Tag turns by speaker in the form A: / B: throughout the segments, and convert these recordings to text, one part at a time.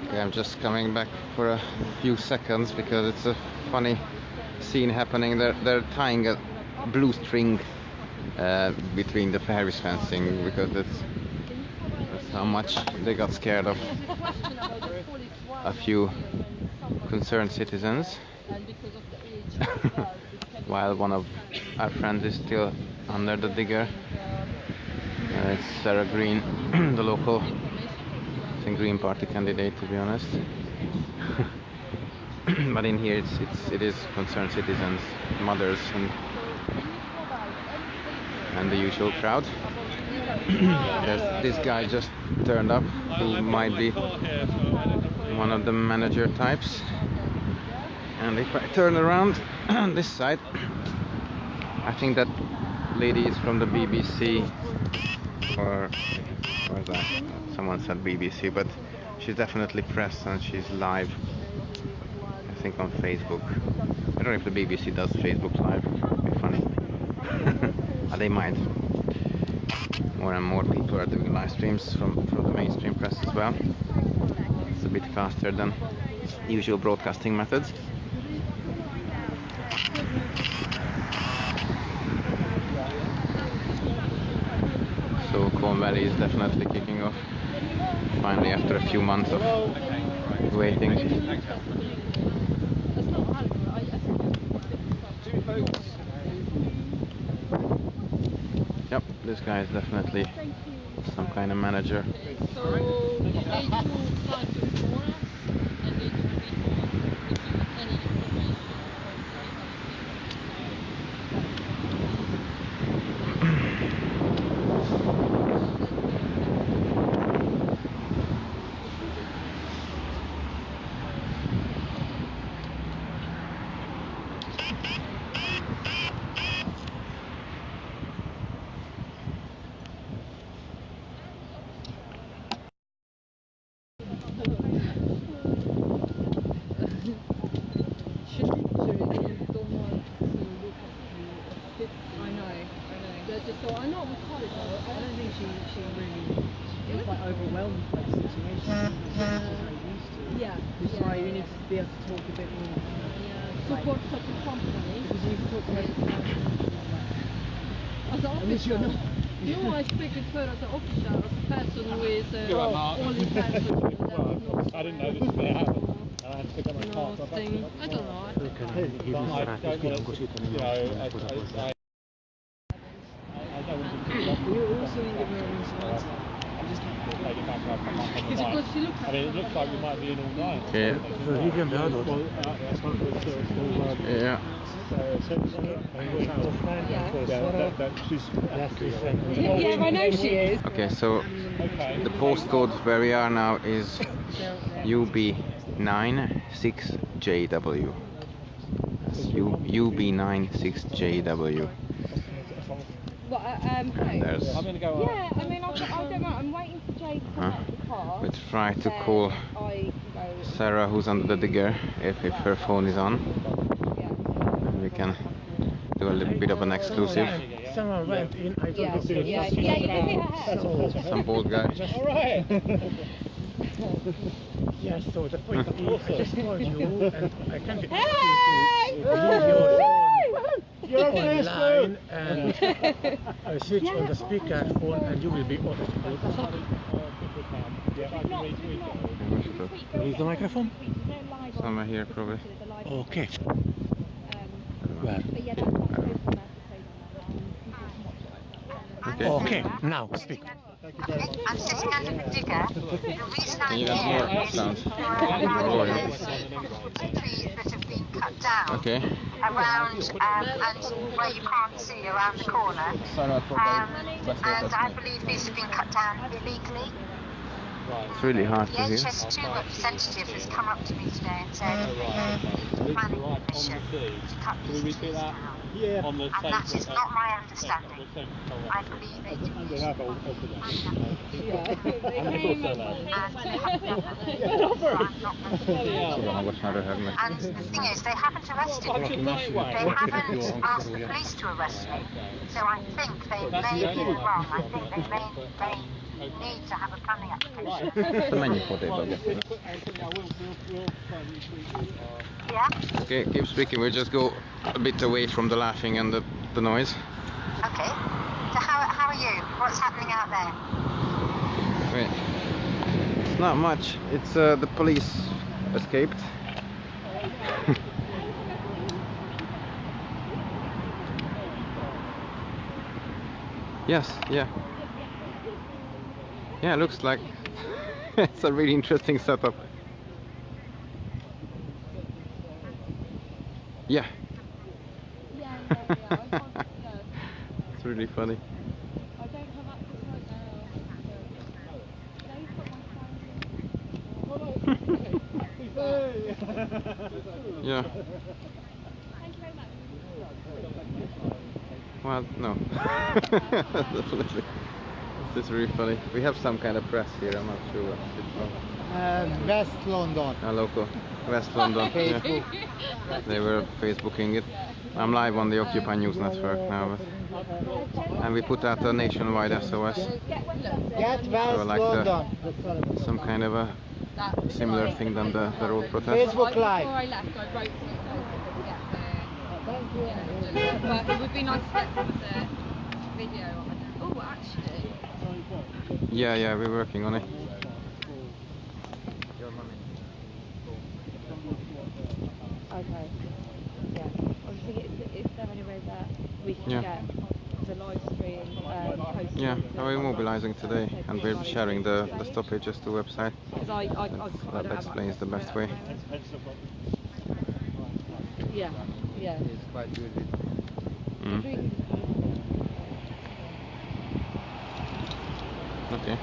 A: Okay, I'm just coming back for a few seconds because it's a funny scene happening. They're tying a blue string between the Paris fencing because that's how much they got scared of a few concerned citizens. While one of our friends is still under the digger. It's Sarah Green, the local Green Party candidate, to be honest. But in here it is concerned citizens, mothers and the usual crowd. This guy just turned up who might be one of the manager types. And if I turn around on this side, I think that lady is from the BBC, or was that? Someone said BBC, but she's definitely press and she's live, I think, on Facebook. I don't know if the BBC does Facebook Live. It'd be funny. They might. More and more people are doing live streams from the mainstream press as well. It's a bit faster than usual broadcasting methods. So Colne Valley is definitely kicking off finally after a few months of waiting. Yep, this guy is definitely some kind of manager.
B: No, I expected for as an officer, as a person who is only person.
C: I didn't know this was going to happen. I had to pick up my car.
B: I don't know.
C: I mean, it looks like we might be in all night.
A: Yeah. Yeah.
B: Yeah, I know she is.
A: Okay, so the postcode where we are now is UB96JW. That's UB96JW.
B: Well,
A: and there's...
C: I'm going to go.
B: Yeah, I mean, I don't know. I'm waiting for Jay to come out of the car.
A: We try to call Sarah, who's under the digger, if her phone is on. And we can do a little bit of an exclusive.
D: Someone went in, I don't know.
B: Yeah, you can hear her.
A: Some bald guy.
C: Alright!
D: Yes, so the point is, I just called you and I can't ask you to leave your phone online and I switch on the speaker phone and you will be on. Where is the microphone?
A: Somewhere here, probably.
D: Okay. Where? Okay, now speak.
E: I'm sitting under the digger. The reason I'm
A: Can you
E: here
A: add more
E: is
A: sounds?
E: trees that have been cut down
A: Okay.
E: around and where you can't see around the corner. And I believe these have been cut down illegally.
A: It's really hard
E: The
A: to hear.
E: HS2 representative has come up to me today and said they don't need planning permission to cut these trees down. And that is not my understanding. I believe they do use
C: I don't
E: And the thing is, they haven't arrested me. They haven't asked the police to arrest me. So I think they may be wrong. I think they may need to have a planning application.
A: The menu for table, I guess.
E: Yeah?
A: Okay, keep speaking. We'll just go a bit away from the laughing and the noise.
E: Okay. So how are you? What's happening out there?
A: Wait. It's not much. It's the police escaped. Yes, yeah. Yeah, looks like it's a really interesting setup. Yeah. It's really funny.
B: I don't have access right now.
A: Yeah.
B: Thank you very much.
A: Well, no. Definitely. This is really funny. We have some kind of press here. I'm not sure what it's from.
F: West London.
A: Local. West London. Yeah. They were Facebooking it. I'm live on the Occupy News Network now, and we put out a nationwide SOS.
F: Get West
A: So like
F: London.
A: some kind of a similar thing than the road protest.
F: Facebook Live.
B: Before I left, I wrote to it to get the. But it would be nice to get some of the video on it. Oh, actually.
A: Yeah, we're working on it.
B: Okay. Yeah. Obviously, is there any way that we can get the live stream posted?
A: Yeah, we're mobilizing today, and we're sharing the stoppages to website.
B: Because
A: That explains the best way.
B: Yeah.
F: It's quite good.
A: Okay.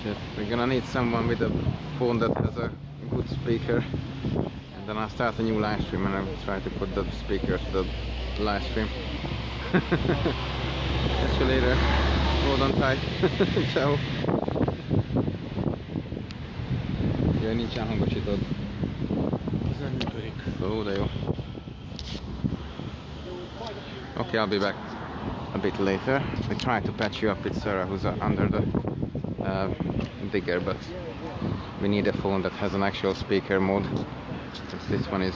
A: Shit, we're gonna need someone with a phone that has a good speaker, and then I'll start a new live stream and I'll try to put the speaker to the live stream. Catch you later. Hold on tight. Ciao. Jaj, nincsen hangosítod. Ó, de jó. Okay, I'll be back a bit later. We try to patch you up with Sarah, who's under the digger, but we need a phone that has an actual speaker mode, since this one is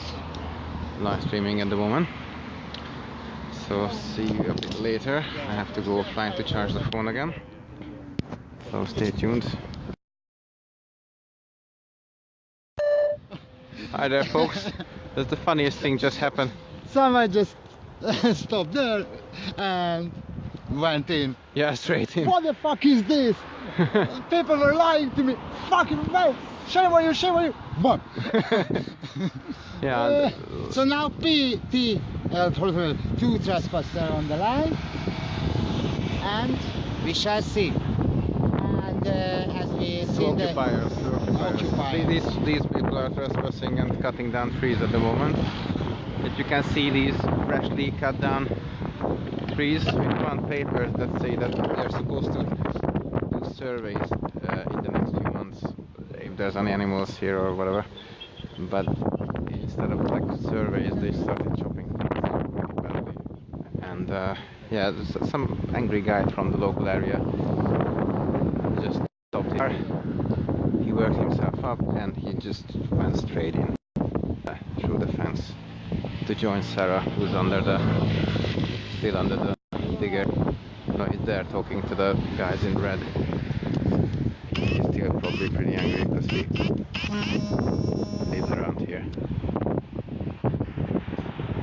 A: live streaming at the moment. So see you a bit later. I have to go offline to charge the phone again, so stay tuned. Hi there, folks. That's the funniest thing just happened.
F: Someone just stopped there and went in.
A: Yeah, straight in.
F: What the fuck is this? People were lying to me. Fucking well. Shame on you. What?
A: Yeah.
F: So now PT, two trespassers on the line, and we shall see. And as we see
A: Occupiers. These people are trespassing and cutting down trees at the moment. But you can see these freshly cut down trees. We found papers that say that they're supposed to do surveys in the next few months if there's any animals here or whatever. But instead of like surveys, they started chopping things down pretty badly. And yeah, there's some angry guy from the local area just stopped here. He worked himself up and he just went straight in through the fence to join Sarah, who's still under the digger. No, he's there talking to the guys in red. He's still probably pretty angry because he lives around here.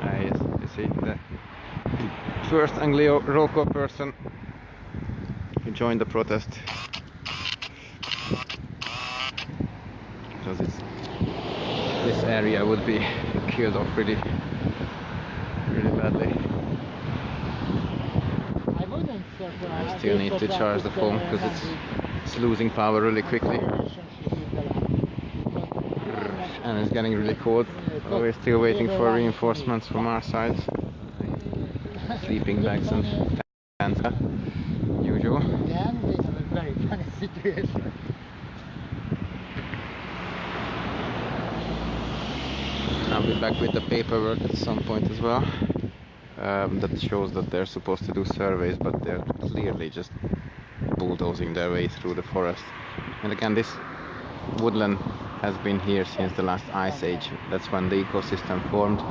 A: Yes, you see the first Anglo-Roko person who joined the protest. Because this area would be killed off really badly.
F: I wouldn't surprise.
A: I still need to charge the phone because it's losing power really quickly. And it's getting really cold. So we're still waiting for reinforcements from our side. Sleeping bags and tents, usual.
F: Then we have a very funny situation.
A: I'll be back with the paperwork at some point as well. that shows that they're supposed to do surveys, but they're clearly just bulldozing their way through the forest. And again, this woodland has been here since the last ice age. That's when the ecosystem formed.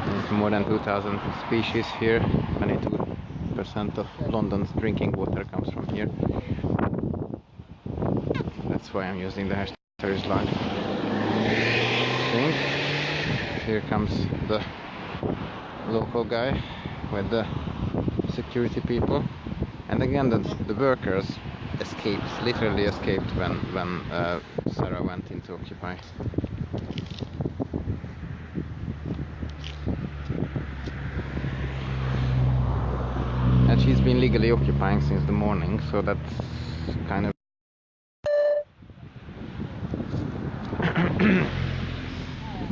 A: There's more than 2,000 species here. 22% of London's drinking water comes from here. That's why I'm using the hashtag #StoryIsLife thing. Here comes the local guy with the security people. And again, the workers literally escaped when Sarah went into Occupy. And she's been legally occupying since the morning, so that's kind of...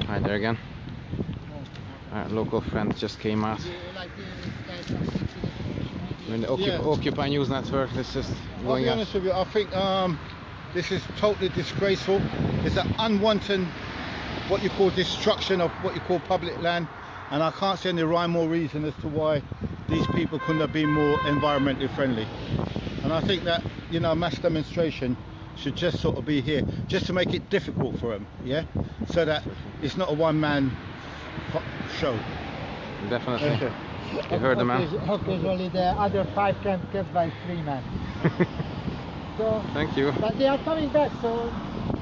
A: Hi there again. Our local friend just came out. When the Occupy News Network, this is going
G: I'll be honest with you, I think this is totally disgraceful. It's an unwanted, what you call destruction of what you call public land, and I can't see any rhyme or reason as to why these people couldn't have been more environmentally friendly. And I think that, you know, a mass demonstration should just sort of be here, just to make it difficult for them, yeah? So that it's not a one-man show.
A: Definitely. You heard the man.
F: Occasionally the other 5 can kept by 3 men. So,
A: thank you.
F: but they are coming back, so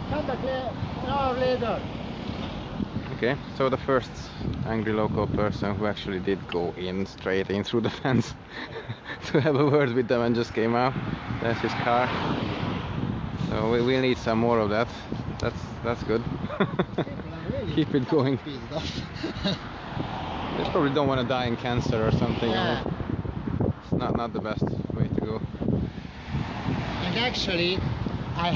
F: come back an hour later.
A: Okay, so the first angry local person who actually did go straight in through the fence to have a word with them and just came out. That's his car. So we need some more of that. That's good. Keep it going. They probably don't want to die in cancer or something.
F: Yeah.
A: It's not the best way to go.
F: And actually, I'm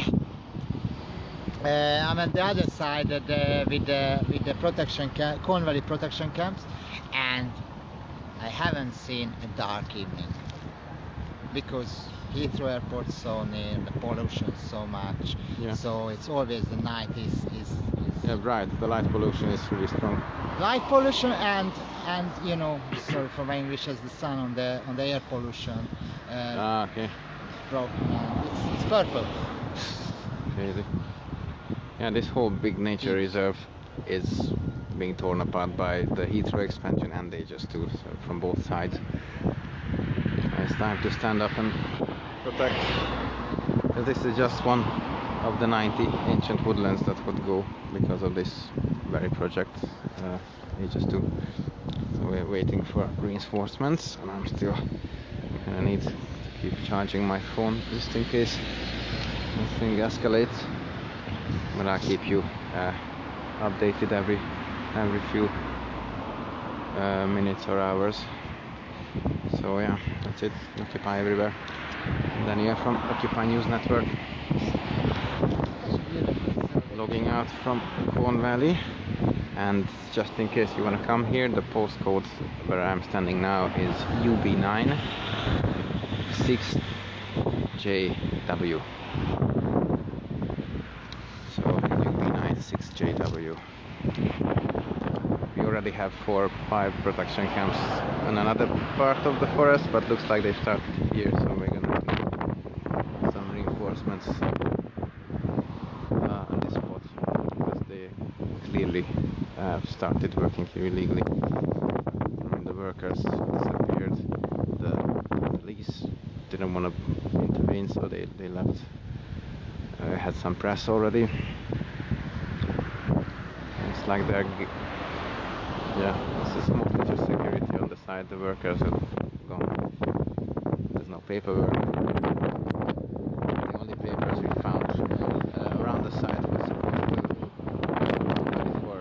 F: on the other side with the protection Corn Valley protection camps, and I haven't seen a dark evening because Heathrow Airport is so near, the pollution so much,
A: Yeah.
F: so it's always the night is
A: Yeah, right. The light pollution is really strong.
F: light pollution and you know, sorry for my English, as the sun on the air pollution.
A: Okay.
F: It's purple.
A: Crazy. Yeah, this whole big nature reserve is being torn apart by the Heathrow expansion and the HS2, so from both sides. It's time to stand up and protect. And this is just one of the 90 ancient woodlands that would go because of this very project, HS2. So we're waiting for reinforcements, and I'm still gonna need to keep charging my phone just in case anything escalates. But I'll keep you updated every few minutes or hours. So yeah, that's it. Occupy everywhere. Daniel from Occupy News Network, logging out from Corn Valley. And just in case you want to come here, the postcode where I'm standing now is UB9 6JW. So UB9 6JW. We already have 4 or 5 protection camps in another part of the forest, but looks like they started here, so we're gonna need some reinforcements on this spot, because they clearly started working here illegally. I mean, the workers disappeared, the police didn't want to intervene, so they left. Had some press already. It's like they're... Yeah, this is mostly just security on the side. The workers have gone. There's no paperwork. The only papers we found around the site was supposed to for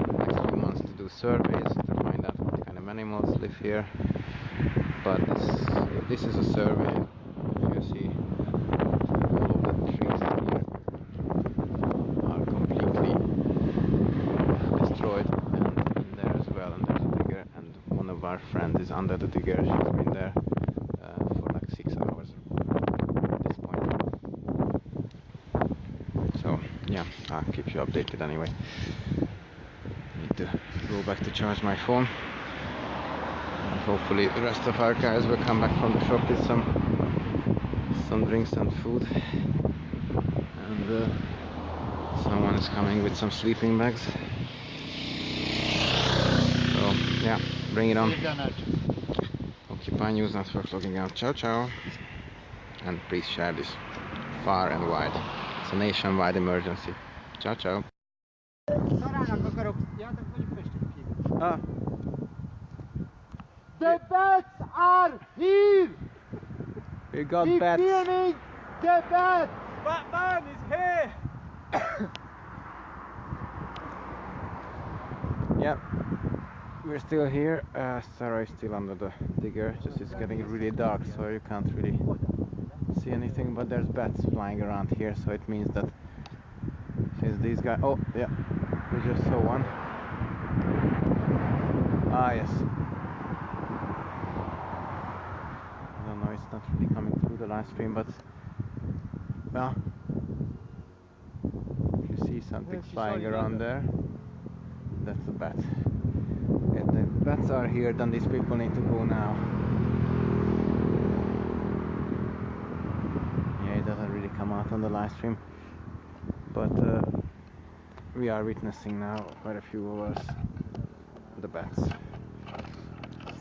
A: the next few months to do surveys to find out what kind of animals live here. But this is a survey. You see, all of the trees here are completely destroyed. Our friend is under the digger. She's been there for like 6 hours at this point. So yeah, I'll keep you updated anyway. need to go back to charge my phone. And hopefully the rest of our guys will come back from the shop with some drinks and food. And someone is coming with some sleeping bags. So yeah, bring it on. Occupy News Network logging out. Ciao ciao. And please share this far and wide. It's a nationwide emergency. Ciao ciao.
F: The bats are here!
A: We got
F: Keep
A: bats.
F: filming the bats!
C: Batman is here!
A: Yep, we're still here. Sarah is still under the digger. Just it's getting really dark, so you can't really see anything. But there's bats flying around here, so it means that since these guys. Oh, yeah, we just saw one. Ah, yes. I don't know, it's not really coming through the live stream, but well, if you see something flying around there, that's a bat. If the bats are here, then these people need to go now. Yeah, it doesn't really come out on the live stream, but we are witnessing now, quite a few of us, the bats.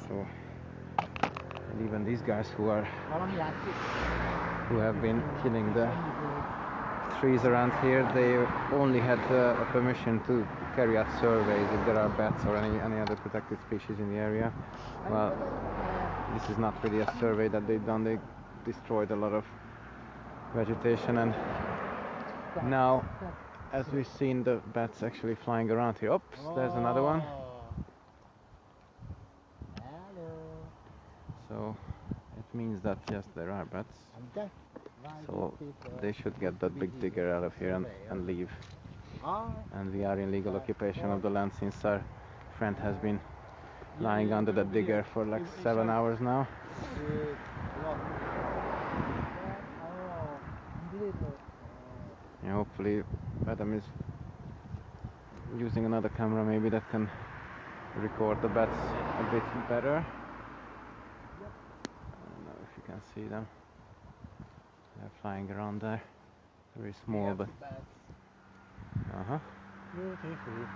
A: So, and even these guys who have been killing the trees around here, they only had a permission to carry out surveys if there are bats or any other protected species in the area. Well, this is not really a survey that they've done. They destroyed a lot of vegetation, and now, as we've seen, the bats actually flying around here. Oops, there's another one. So it means that yes, there are bats. So they should get that big digger out of here and leave. And we are in legal occupation of the land since our friend has been lying under that digger for like 7 hours now. Yeah, hopefully Adam is using another camera maybe that can record the bats a bit better. I don't know if you can see them. They're flying around there. Very small, but
F: Beautiful.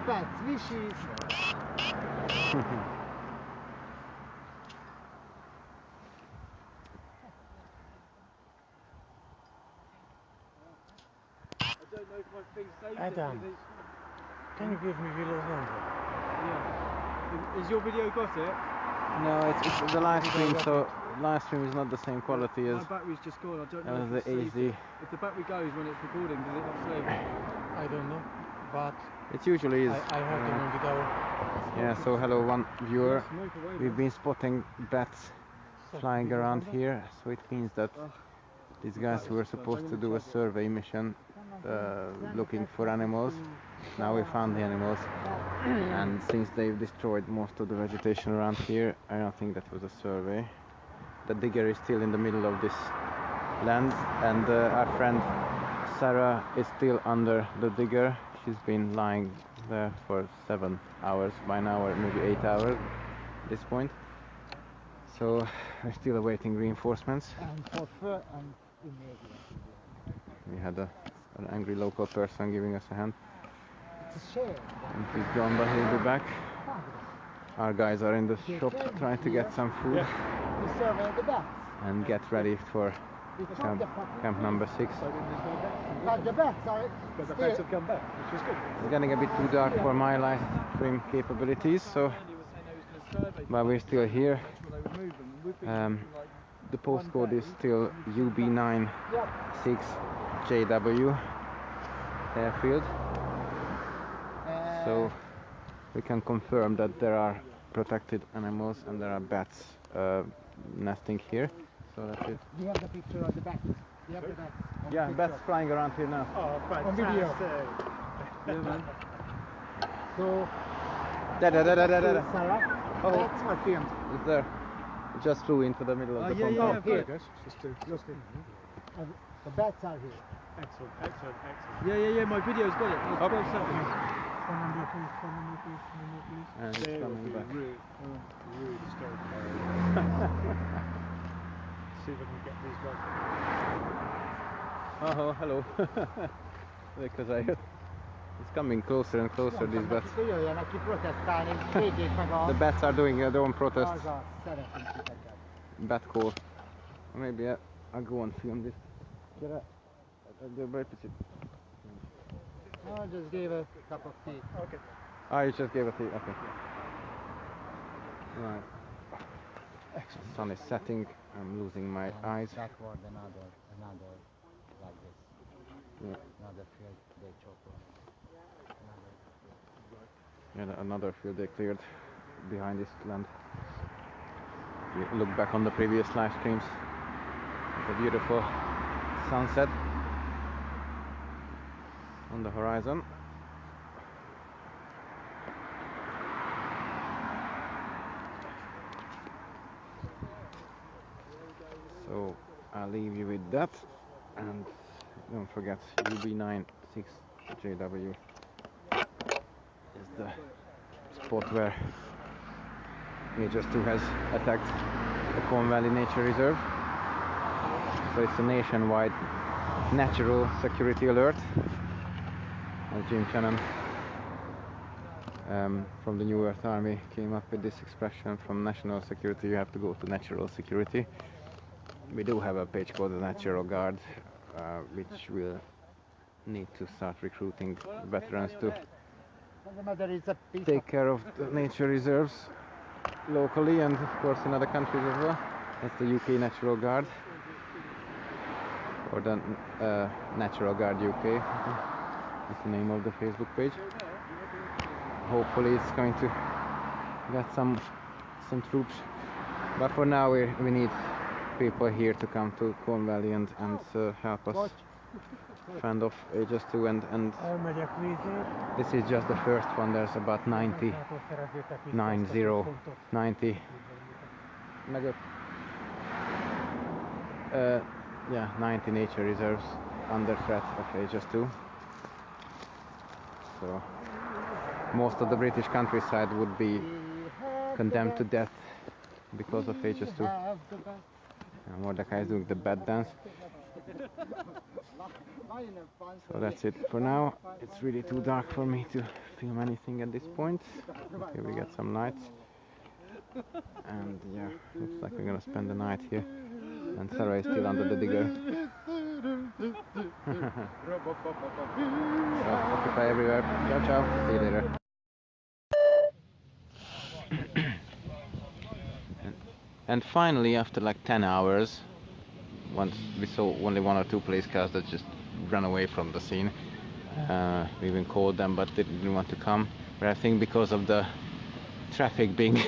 F: Bat species.
D: Adam, can you give me Willow's number?
C: Yeah. Is your video got it?
A: No, it's the live stream, so live stream is not the same quality as
C: my battery's just gone. I don't know
A: the AZ.
C: If the battery goes when it's recording, does it not save?
D: I don't know, but
A: It usually is.
D: I have them on video.
A: Yeah, so hello one viewer. We've been spotting bats flying around here, so it means that these guys who were supposed to do a survey mission looking for animals, now we found the animals, and since they've destroyed most of the vegetation around here, I don't think that was a survey. The digger is still in the middle of this land, and our friend Sarah is still under the digger. She's been lying there for 7 hours by now, or maybe 8 hours at this point. So we're still awaiting reinforcements. We had an angry local person giving us a hand. And he's gone, but he'll be back. Our guys are in the shop trying to get some food and get ready for camp number 6.
C: The bats have come back, which is good.
A: It's getting a bit too dark for my live stream capabilities, so but we're still here. The postcode is still UB96JW airfield, so we can confirm that there are protected animals and there are bats nesting here. So that's it.
F: We have the picture of the bats.
A: Yeah, bats flying around here now.
C: Oh, fantastic.
F: On video.
C: Yeah, man.
F: So,
A: Sarah. Oh,
F: bats are filmed.
A: it's there. It just flew into the middle of the pond.
C: Yeah,
F: here.
C: good. Just lost it.
F: The bats are here.
C: Excellent, excellent, excellent.
H: Yeah, my video's got it.
A: Up.
H: Close up.
D: Phone number, please. Phone number, please. Phone number, please.
A: And it's
C: There will
A: coming
C: be
A: back.
C: rude story. See if I can get these guys.
A: Oh, hello. Because it's coming closer and closer, these bats.
F: Jöjjenek ki protestálni, védjék meg a...
A: The bats are doing their own protest.
F: Haza, szeretünk titeket.
A: Bat call. Maybe I'll go and film this. Gyere, ebből egy picit.
F: I just gave a cup of tea.
C: Okay.
A: Ah, you just gave a tea, okay. Right. The sun is setting, I'm losing my eyes.
F: Backward another like this.
A: Yeah.
F: Another field they chop off.
A: Another field they cleared behind this land. If you look back on the previous live streams, it's a beautiful sunset on the horizon. So I'll leave you with that, and don't forget UB96JW is the spot where HS2 has attacked the Corn Valley Nature Reserve. So it's a nationwide natural security alert. As Jim Shannon from the New Earth Army came up with this expression: from national security you have to go to natural security. We do have a page called the Natural Guard, which will need to start recruiting veterans to take care of the nature reserves locally and of course in other countries as well. That's the UK Natural Guard, or the Natural Guard UK. That's the name of the Facebook page. Hopefully it's going to get some troops, but for now we need people here to come to Corn Valley and help us fend off HS2 and this is just the first one. There's about 90 nature reserves under threat of HS2. So most of the British countryside would be condemned to death because of HS2. And Mordecai is doing the bat dance. So that's it for now. It's really too dark for me to film anything at this point. Okay, we got some lights. And yeah, looks like we're gonna spend the night here. And Sarah is still under the digger. So, occupy everywhere. Ciao ciao. See you later. And finally, after like 10 hours, once we saw only 1 or 2 police cars that just ran away from the scene. We even called them, but they didn't want to come. But I think because of the traffic being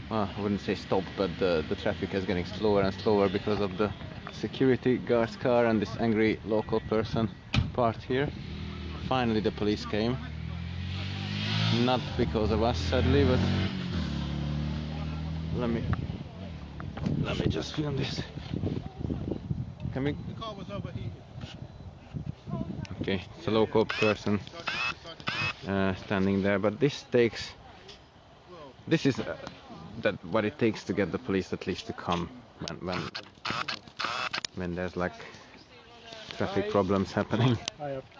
A: well, I wouldn't say stopped, but the traffic is getting slower and slower because of the security guard's car and this angry local person parked here. Finally the police came. Not because of us, sadly, but let me just film this. Coming.
G: The car was overheated.
A: Okay, it's a local person standing there, but this is what it takes to get the police at least to come when there's like traffic problems happening.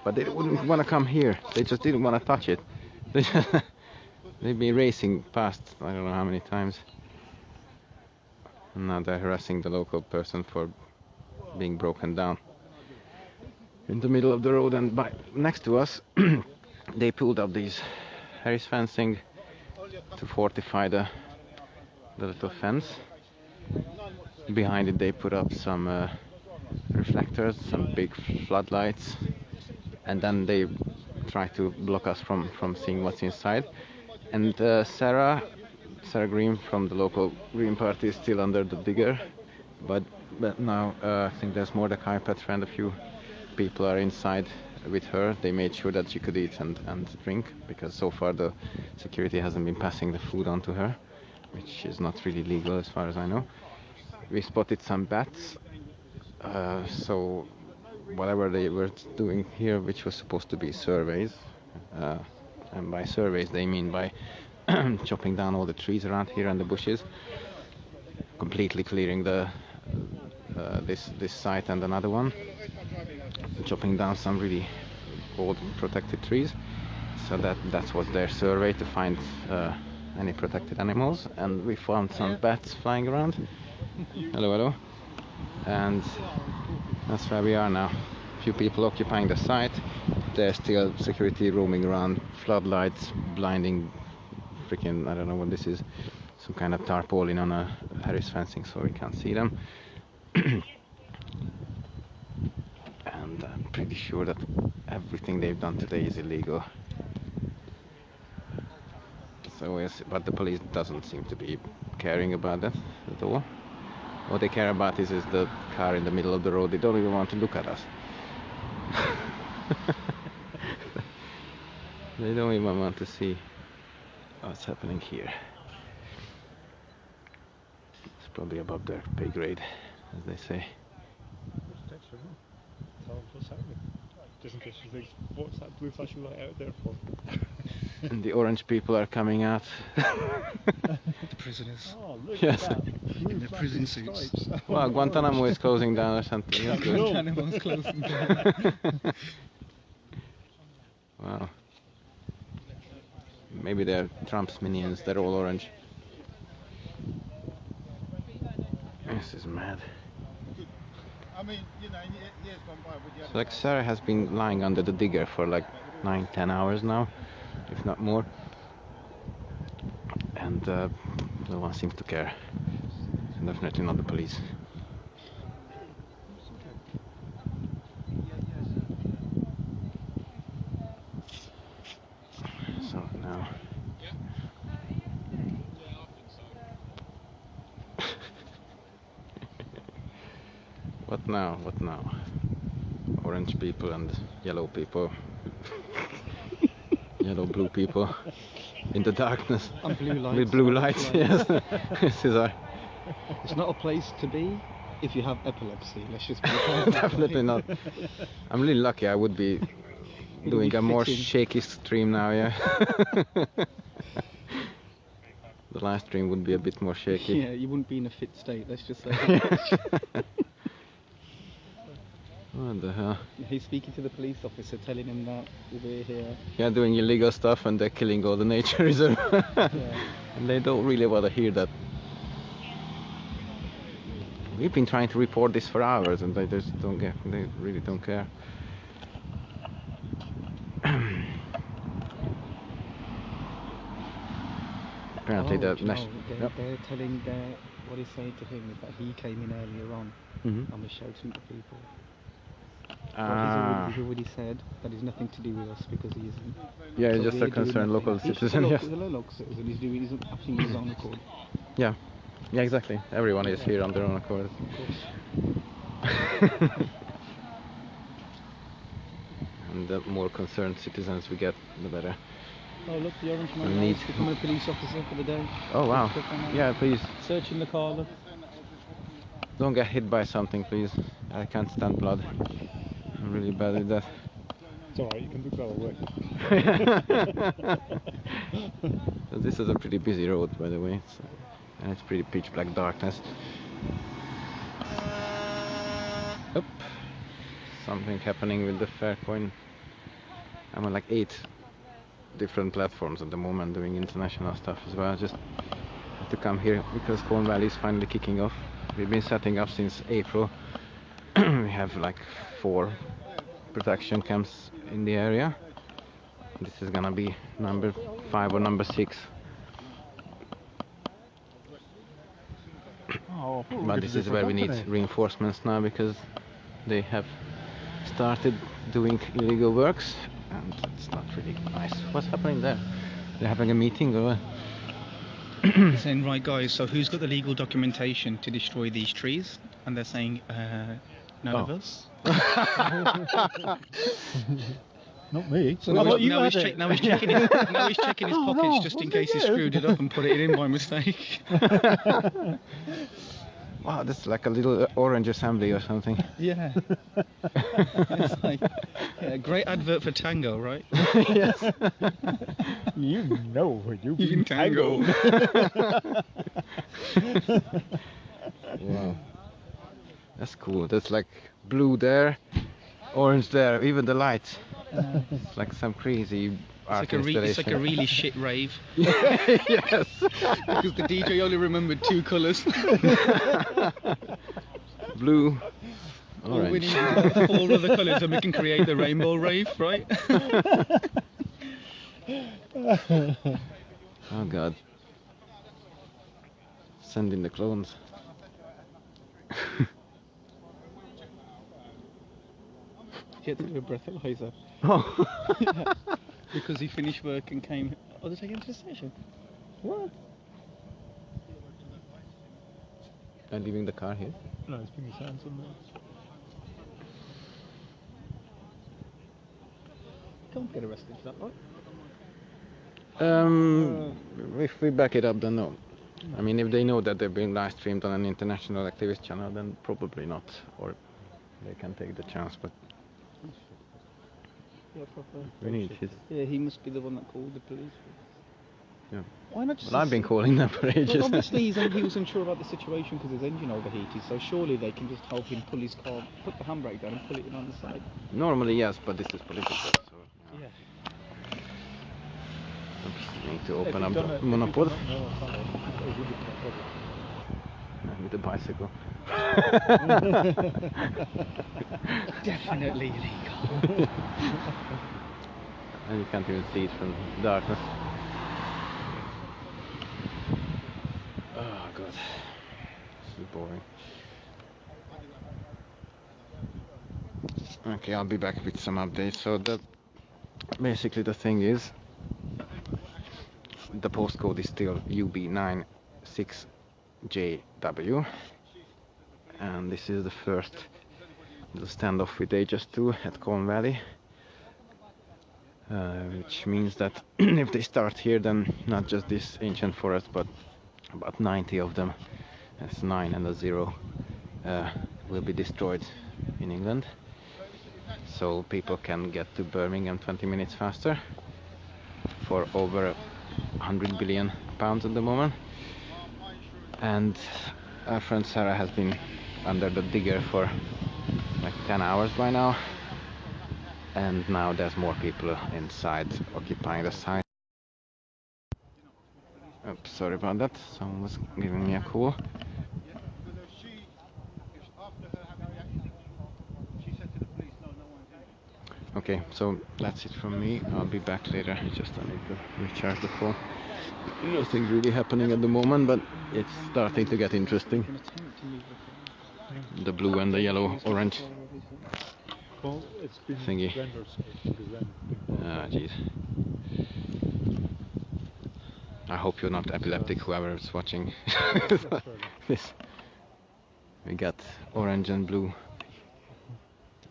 A: But they wouldn't want to come here. They just didn't want to touch it. They've been racing past I don't know how many times. And now they're harassing the local person for being broken down in the middle of the road, and next to us they pulled up these Harris fencing to fortify the little fence. Behind it they put up some reflectors, some big floodlights, and then they try to block us from seeing what's inside. And Sarah Green from the local Green Party is still under the digger, but now I think there's Mordecai, Petra and a few people are inside with her. They made sure that she could eat and drink, because so far the security hasn't been passing the food on to her, which is not really legal as far as I know. We spotted some bats So whatever they were doing here, which was supposed to be surveys, and by surveys they mean by chopping down all the trees around here and the bushes, completely clearing the this site and another one, chopping down some really old protected trees. So that's what their survey, to find any protected animals, and we found some bats flying around. Hello, hello. And that's where we are now. Few people occupying the site. There's still security roaming around, floodlights blinding, freaking, I don't know what this is, some kind of tarpaulin on a Harris fencing so we can't see them. And I'm pretty sure that everything they've done today is illegal. So yes, but the police doesn't seem to be caring about that at all. What they care about is the car in the middle of the road. They don't even want to look at us. They don't even want to see what's happening here. It's probably above their pay grade, as they say.
C: What's happening? Just in case she thinks, what's that blue flashing light out there for?
A: And the orange people are coming out.
G: The prisoners.
C: Oh, look
A: Yes.
C: at that.
G: In their prison suits.
A: Well, Guantanamo is closing down or something. That's good.
G: Guantanamo's closing down.
A: Wow. Maybe they're Trump's minions. They're all orange. This is mad.
G: I mean, you know, years gone by with the other
A: So like Sarah has been lying under the digger for like 9-10 hours now, if not more. And no one seems to care. Definitely not the police. So now what now? What now? Orange people and yellow people. Yellow blue people in the darkness.
H: And blue lights.
A: With blue lights, yes. This is our
H: It's not a place to be if you have epilepsy. Let's just be
A: definitely not. I'm really lucky. I would be doing a more shaky stream now, yeah. The last stream would be a bit more shaky.
H: Yeah, you wouldn't be in a fit state. Let's just say.
A: What the hell?
H: He's speaking to the police officer, telling him that we're here.
A: Yeah, doing illegal stuff and they're killing all the nature reserve.
H: Yeah.
A: And they don't really want to hear that. We've been trying to report this for hours and they just don't get, they really don't care. Apparently
H: they're telling what he's saying to him is that he came in earlier on and was shouting at people. But he's already said that it's nothing to do with us because he isn't.
A: Yeah, he's
H: So
A: just
H: we're
A: a
H: doing
A: concerned
H: nothing.
A: local
H: He's
A: citizen, yes.
H: He's a local citizen. He's acting on his own accord.
A: Yeah, yeah, exactly. Everyone is here on their own accord.
H: Of course.
A: And the more concerned citizens we get, the better.
H: Oh look, the orange man
A: Need-
H: is becoming a police officer for the day.
A: Oh wow.
H: Click on that.
A: Yeah, please
H: Searching the car, look.
A: don't get hit by something, please. I can't stand blood. I'm really bad at that.
C: It's alright, you can do that away.
A: So this is a pretty busy road, by the way, and it's pretty pitch black darkness. Up. Something happening with the Faircoin. I'm on like 8 different platforms at the moment doing international stuff as well. Just have to come here because Corn Valley is finally kicking off. We've been setting up since April. We have like 4 protection camps in the area. This is gonna be number 5 or number 6.
C: Oh,
A: But this is where we need reinforcements now because they have started doing illegal works and it's not really nice. What's happening there? They're having a meeting or what?
H: Saying, right guys, so who's got the legal documentation to destroy these trees? And they're saying, none of us.
C: not me.
H: So now he's checking his pockets just in case he screwed it up and put it in by mistake.
A: Wow, that's like a little orange assembly or something.
H: Yeah. It's like, yeah, great advert for Tango, right?
A: Yes.
C: You know, you've
H: been tangled.
A: Wow. That's cool. That's like blue there, orange there, even the lights. It's like some crazy art installation.
H: It's like a really shit rave.
A: Yes.
H: Because the DJ only remembered 2 colours.
A: Blue,
H: All we
A: orange.
H: need is like 4 other colours and we can create the rainbow rave, right?
A: Oh god. Send in the clones.
H: He had to do a breathalyzer.
A: Oh.
H: Because he finished work and came. Oh, they're taking him to the station. What?
A: And leaving the car here?
C: No, it's been his hands on there.
H: Can't get arrested for that, right?
A: If we back it up, then no. I mean, if they know that they're being live streamed on an international activist channel, then probably not. Or they can take the chance, but
H: Yeah, proper.
A: we need his.
H: Yeah, he must be the one that called the police.
A: Yeah.
H: Why not just?
A: But I've been calling them for ages.
H: Well, obviously, he was unsure about the situation because his engine overheated, so surely they can just help him pull his car, put the handbrake down and pull it in on the side.
A: Normally, yes, but this is political, so.
H: Yeah.
A: Oops, need to open up the monopod. With the bicycle.
H: Definitely illegal.
A: And you can't even see it from darkness. Oh god. This is boring. Okay, I'll be back with some updates. So basically the thing is, the postcode is still UB96JW, and this is the first little standoff with HS2 at Colne Valley, which means that if they start here, then not just this ancient forest, but about 90 of them, that's 9 and a 0, will be destroyed in England, so people can get to Birmingham 20 minutes faster for over £100 billion at the moment. And our friend Sarah has been under the digger for like 10 hours by now, and now there's more people inside occupying the site. Oops, sorry about that, someone was giving me a call. Okay, so that's it from me. I'll be back later. Just I need to recharge the phone. Nothing really happening at the moment, but it's starting to get interesting. The blue and the yellow, orange
C: Well, it's been
A: thingy.
C: rendered so
A: Ah, jeez. I hope you're not epileptic, whoever is watching this. We got orange and blue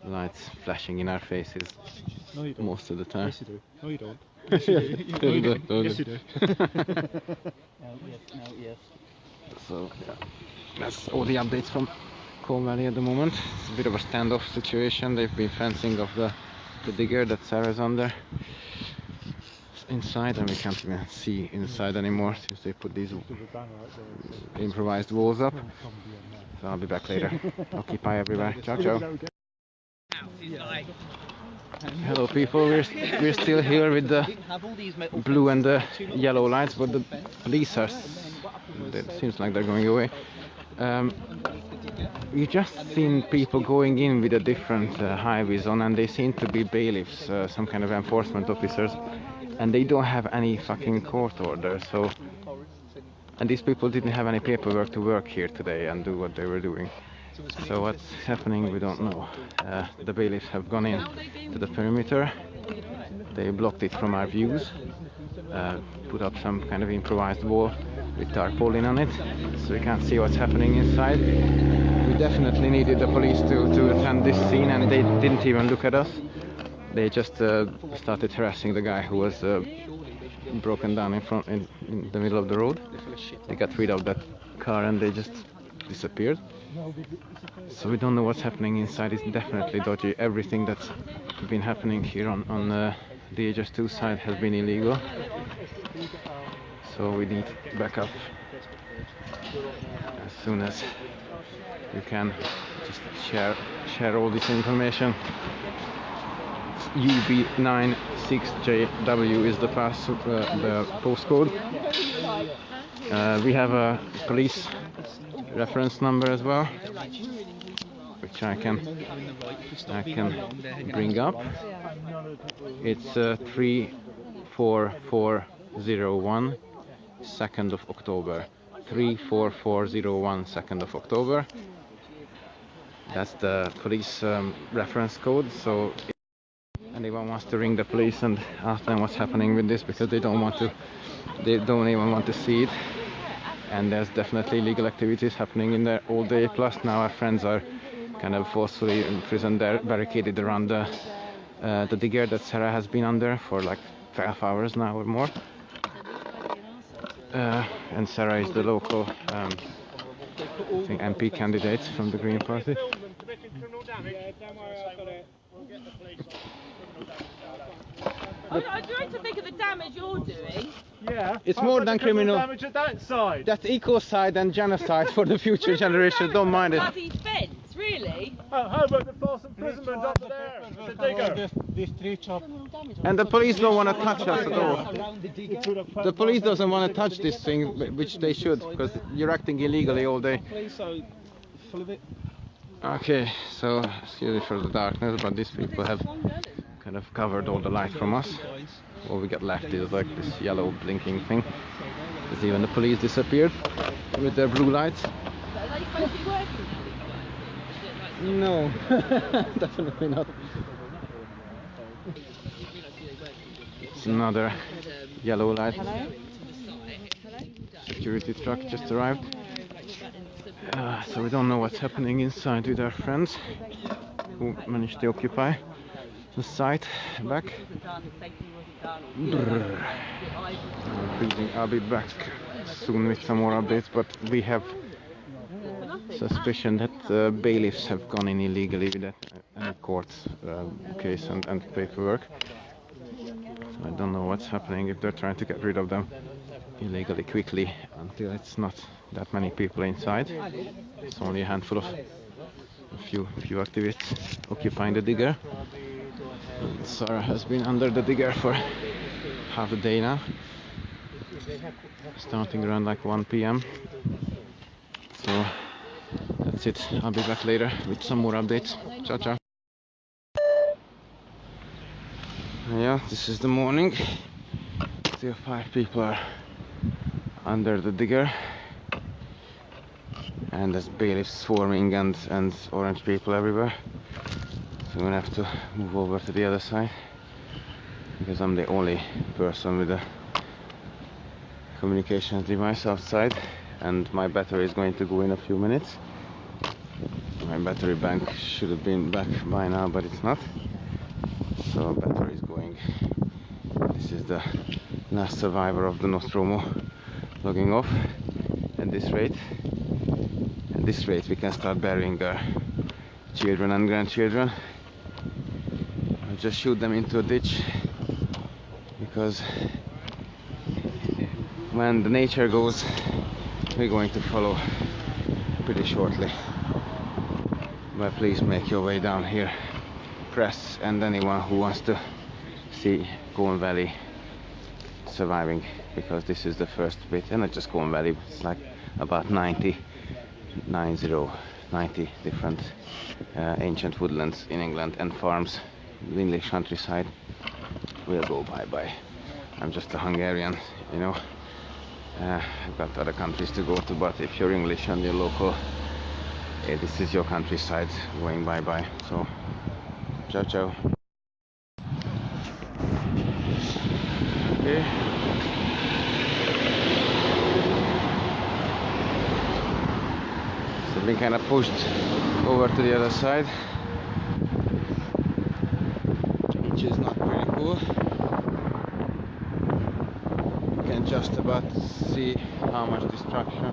A: lights flashing in our faces most of the time.
C: Yes, you do. No, you don't. Yes, you do. No, you don't. Yes, you do.
H: Yes.
A: So, yeah. That's all the updates from Colne Valley at the moment. It's a bit of a standoff situation. They've been fencing off the digger that Sarah's under inside, and we can't even see inside anymore since they put these improvised walls up. So I'll be back later. Occupy everywhere. Ciao, ciao. Hello people, we're still here with the blue and the yellow lights, but the police are, it seems like they're going away. You just seen people going in with a different highways on, and they seem to be bailiffs, some kind of enforcement officers, and they don't have any fucking court order, so, and these people didn't have any paperwork to work here today and do what they were doing. So what's happening, we don't know. The bailiffs have gone in to the perimeter. They blocked it from our views, put up some kind of improvised wall with tarpaulin on it, so we can't see what's happening inside. We definitely needed the police to attend this scene, and they didn't even look at us. They just started harassing the guy who was broken down in the middle of the road. They got rid of that car and they just disappeared. So we don't know what's happening inside. It's definitely dodgy. Everything that's been happening here on the HS2 side has been illegal. So we need backup as soon as you can. Just share all this information. UB96JW is the postcode. We have a police reference number as well, which I can bring up. It's 34401, 2nd of October. 34401, 2nd of October. That's the police reference code. So if anyone wants to ring the police and ask them what's happening with this, because they don't even want to see it. And there's definitely illegal activities happening in there all day. Plus now our friends are kind of forcefully imprisoned there, barricaded around the digger that Sarah has been under for like 12 hours now or more. And Sarah is the local I think MP candidate from the Green Party.
B: I try to think of the damage you're doing.
C: Yeah.
A: It's more than criminal.
C: Damage at that side.
A: That's ecocide and genocide for the future generation. Don't mind it.
B: Bloody fence, really?
C: How about the false imprisonment up there? The digger.
D: These three chop.
A: And the police don't want to touch us at all. The police doesn't want to touch this thing, which they should, because you're acting illegally all day. Okay, so excuse me for the darkness, but these people have kind of covered all the light from us. All we got left is like this yellow blinking thing. Because even the police disappeared with their blue lights.
B: Are they supposed to be working now?
A: No, definitely not. It's another yellow light. Security truck just arrived. So we don't know what's happening inside with our friends who managed to occupy the site back. I'll be back soon with some more updates, but we have suspicion that bailiffs have gone in illegally with any court case and paperwork. So I don't know what's happening, if they're trying to get rid of them illegally quickly until it's not that many people inside. It's only a handful of a few activists occupying the digger. Sarah has been under the digger for half a day now, starting around like 1 p.m. So that's it. I'll be back later with some more updates. Ciao ciao. Yeah, this is the morning. Still 5 people are under the digger, and there's bailiffs swarming and orange people everywhere. So I'm gonna have to move over to the other side because I'm the only person with a communications device outside, and my battery is going to go in a few minutes. My battery bank should have been back by now, but it's not. So battery is going. This is the last survivor of the Nostromo logging off. At this rate we can start burying our children and grandchildren. I'll just shoot them into a ditch, because when the nature goes, we're going to follow pretty shortly. But please make your way down here, press, and anyone who wants to see Colne Valley surviving, because this is the first bit, and not just Colne Valley, it's like about 90 different ancient woodlands in England and farms. The English countryside will go bye-bye. I'm just a Hungarian, you know. I've got other countries to go to, but if you're English and you're local, this is your countryside going bye-bye. So, ciao ciao. Okay. So I've been kind of pushed over to the other side, which is not very cool. You can just about see how much destruction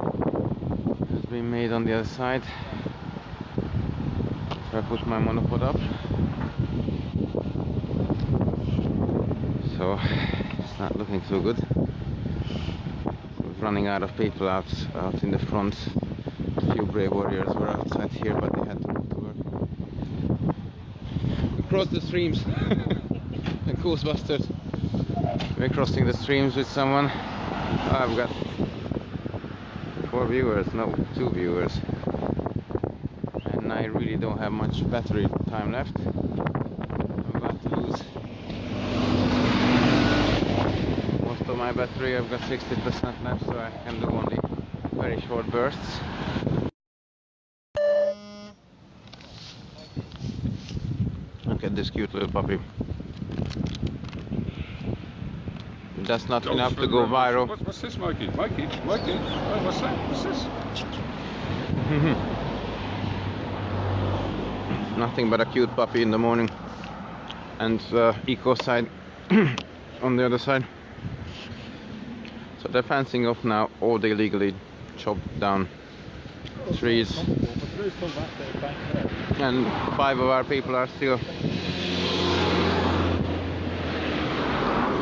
A: has been made on the other side. So I put my monopod up. So it's not looking too good. We're running out of people out in the front. A few brave warriors were outside here, but they had to move to work. We crossed the streams. The Ghostbusters. We're crossing the streams with someone. Oh, I've got 4 viewers, no, 2 viewers. And I really don't have much battery time left. I'm about to lose most of my battery. I've got 60% left, so I can do only very short bursts. Look at this cute little puppy. That's not enough to go viral.
I: What's this, Mikey? Mikey? Oh, what's that? What's this?
A: Nothing but a cute puppy in the morning, and eco side on the other side. So they're fencing off now all the illegally chopped down trees, and 5 of our people are still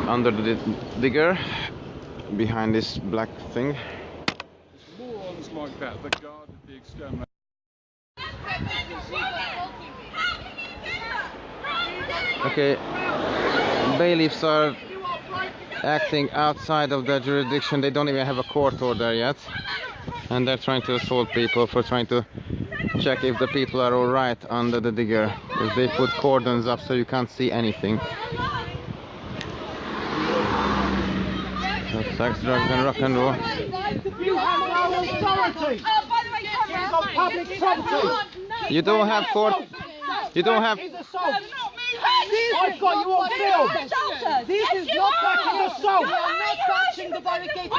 A: under the digger behind this black thing.
I: Morons like that guarded the extermination.
A: Okay, bailiffs are acting outside of their jurisdiction. They don't even have a court order yet, and they're trying to assault people for trying to check if the people are all right under the digger, because they put cordons up so you can't see anything. So sex, drugs and rock and roll.
J: You have no authority. It's on public property.
A: You don't have court. You don't have.
J: I've got you on film. This is not fucking assault. You are not touching the barricade.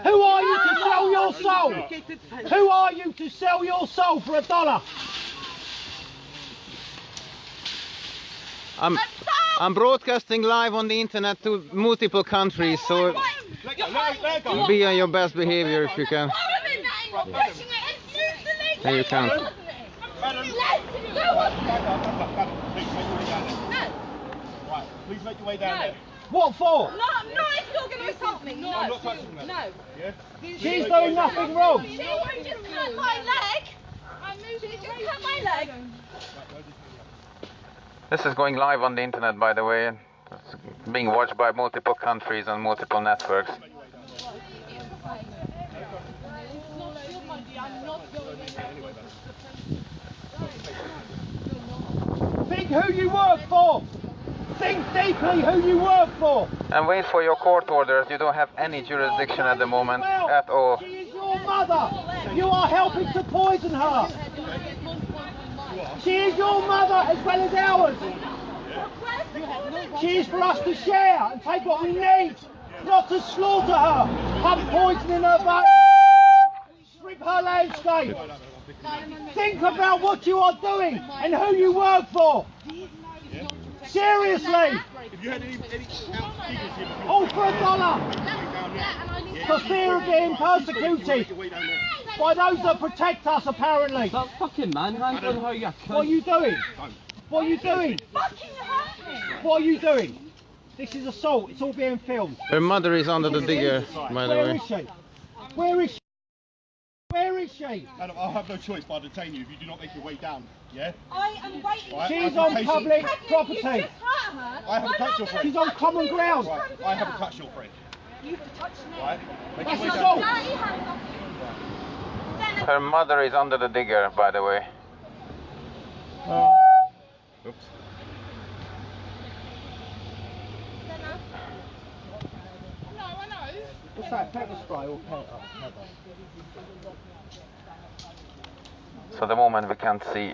J: Who are you to sell your soul? Who are you to sell your soul for $1?
A: I'm broadcasting live on the internet to multiple countries, so be on your best behavior if you can. Yeah, you can.
J: Please make your way down there. What for?
B: No, if you're going to assault me. No,
J: I'm not touching her.
B: No.
J: Yeah? She's doing nothing wrong.
B: She won't just cut my leg. She just cut my leg.
A: This is going live on the internet, by the way. It's being watched by multiple countries and multiple networks.
J: Think who you work for. Think deeply who you work for.
A: And wait for your court orders. You don't have any jurisdiction at the moment at all.
J: She is your mother. You are helping to poison her. She is your mother as well as ours. She is for us to share and take what we need, not to slaughter her, pump poison in her veins, strip her landscape. Think about what you are doing and who you work for. Seriously. All for $1. For fear of getting persecuted by those that protect us, apparently.
K: Stop fucking manhandling her, you cunt.
J: What are you doing? What are you doing? What are you doing? This is assault. It's all being filmed.
A: Her mother is under the digger, by the way.
J: Where is she? Where is she? Where is she?
L: Madam, I'll have no choice but to detain you if you do not make your way down, yeah?
B: I am waiting.
J: She's on public property.
B: You just hurt her.
L: I haven't touched your friend.
J: She's on common ground.
L: Right. I haven't touched your friend.
B: You've touched me.
L: Right? Make
J: That's
L: your way
J: assault.
L: down.
A: Her mother is under the digger, by the way. Oops.
J: What's that, pepper spray or pepper?
A: So the moment we can't see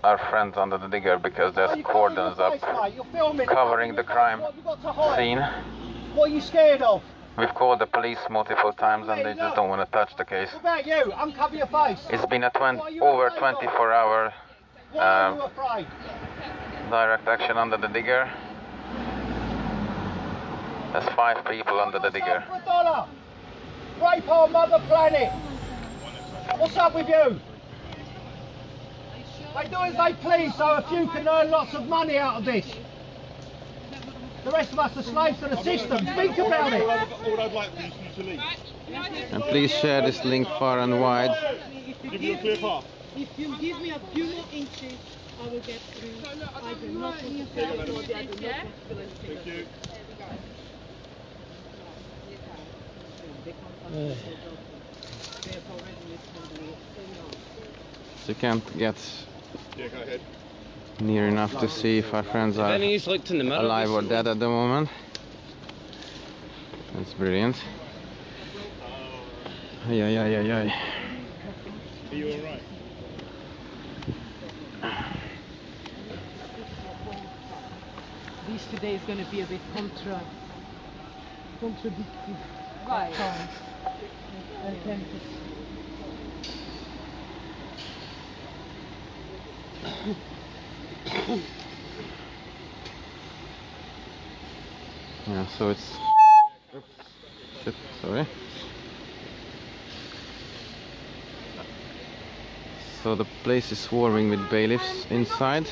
A: our friends under the digger because there's cordons up covering the crime scene.
J: What are you scared of?
A: We've called the police multiple times and they just don't want to touch the case.
J: What about you? Uncover your face.
A: It's been a over 24-hour
J: Why are you afraid?
A: direct action under the digger. There's 5 people under the digger.
J: For $1. Rape our mother planet. What's up with you? They do as they please, so a few can earn lots of money out of this. The rest of us are slaves to the system. Think about it.
L: All I'd like for you to leave.
A: And please share this link far and wide.
L: Give you a clear path.
M: If you give me a few more inches, I will get through. I do not want to fail anybody. I do not want to feel anything.
L: Thank you.
A: So you can't get
L: Yeah, go ahead.
A: near enough to see if our friends are alive or dead at the moment. That's brilliant. Yeah.
L: Are you alright?
M: This today is going to be a bit contradictory.
B: Right.
A: Yeah, so it's... Oops. Shit, sorry. So the place is swarming with bailiffs inside.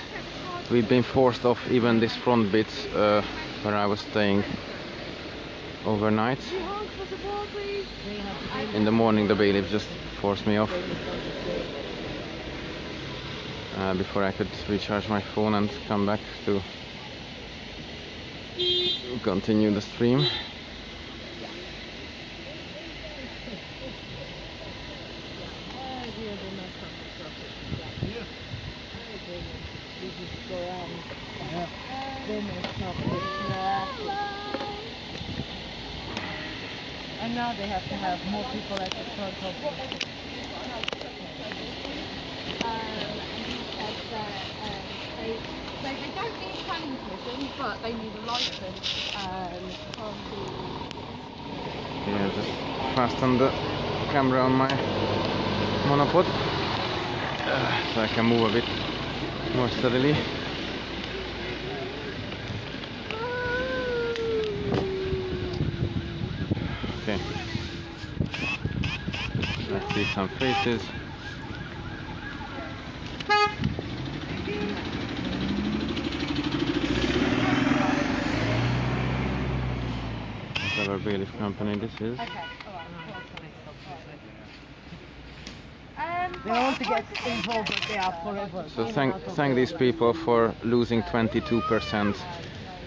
A: We've been forced off even this front bit where I was staying overnight. In the morning the bailiff just forced me off before I could recharge my phone and come back to continue the stream.
M: And now they have to have more people at the front of them.
B: They don't need planning permission, but they need a license from the...
A: Yeah, just fasten the camera on my monopod so I can move a bit more steadily. Okay. Let's see some faces. Whatever bailiff company this is.
M: They don't want to get involved, but they are forever.
A: So thank these people for losing 22%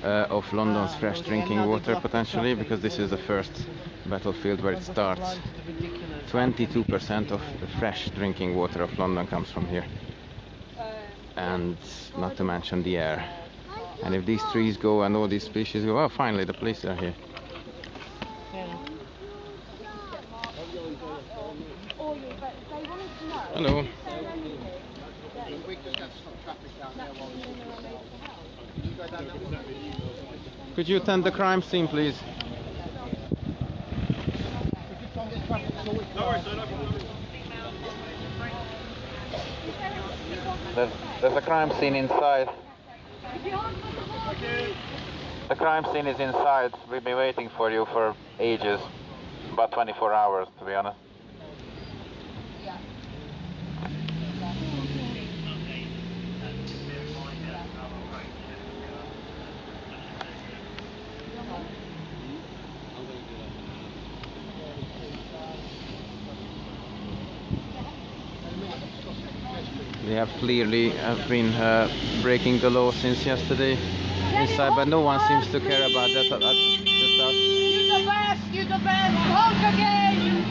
A: of London's fresh drinking water potentially, because this is the first battlefield where it starts. 22% of the fresh drinking water of London comes from here, and not to mention the air. And if these trees go and all these species go, oh, finally the police are here. Hello. Could you attend the crime scene, please? There's a crime scene inside. The crime scene is inside. We've been waiting for you for ages. About 24 hours, to be honest. They have clearly been breaking the law since yesterday inside, but no one seems to care about that. Just out.
J: You're the best! You're the best! Honk again!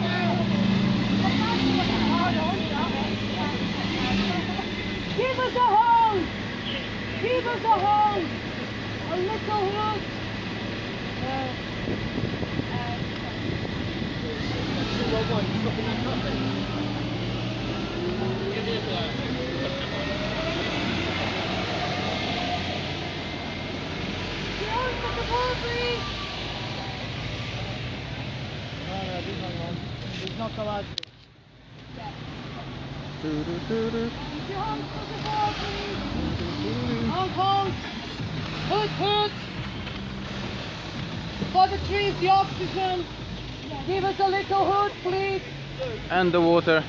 J: Give us a hose! Give us a hose! A little hose! He's not allowed to. Honk! Hoot! For the trees, the oxygen. Give us a little hoot, please.
A: And the water.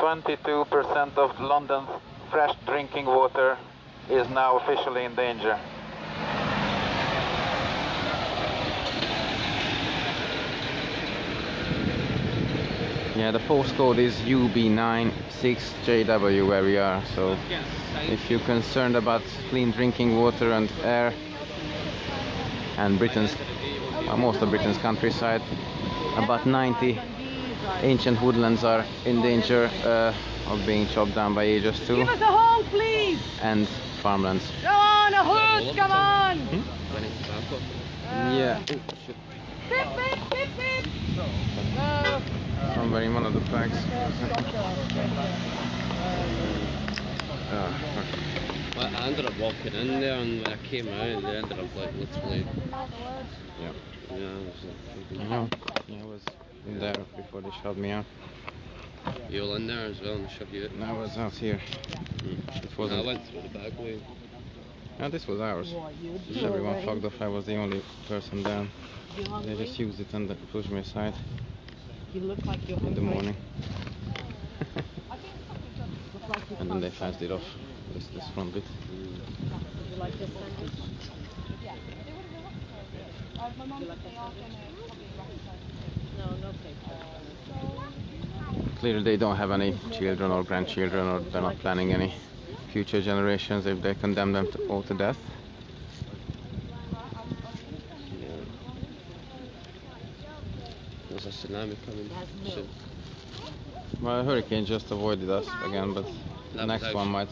A: 22% of London's fresh drinking water is now officially in danger. Yeah, the postcode is UB96JW where we are, so if you're concerned about clean drinking water and air and most of Britain's countryside, about 90 ancient woodlands are in danger of being chopped down by Aegis 2.
J: Give us a honk, please!
A: And farmlands.
J: Go on, a horse, come on!
A: Yeah.
J: Beep, beep, beep, beep! No.
A: Somewhere in one of the flags.
K: I ended up walking in there, and when I came out, they ended up like literally.
A: Yeah.
K: Yeah, I was like.
A: I was in there before they shoved me out.
K: You were in there as well, and they shoved you out.
A: No, I was out here. It wasn't.
K: I went through the back way.
A: No, this was ours. Everyone fucked off. I was the only person down. They just used it and pushed me aside.
J: You look like you're
A: in the
J: hungry.
A: morning. And then they fenced it off. This front bit.
J: Would you like this sandwich? No, no ketchup.
A: Clearly they don't have any children or grandchildren, or they're not planning any future generations if they condemn them all to death.
K: There's a tsunami coming soon.
A: Well, a hurricane just avoided us again, but the next one might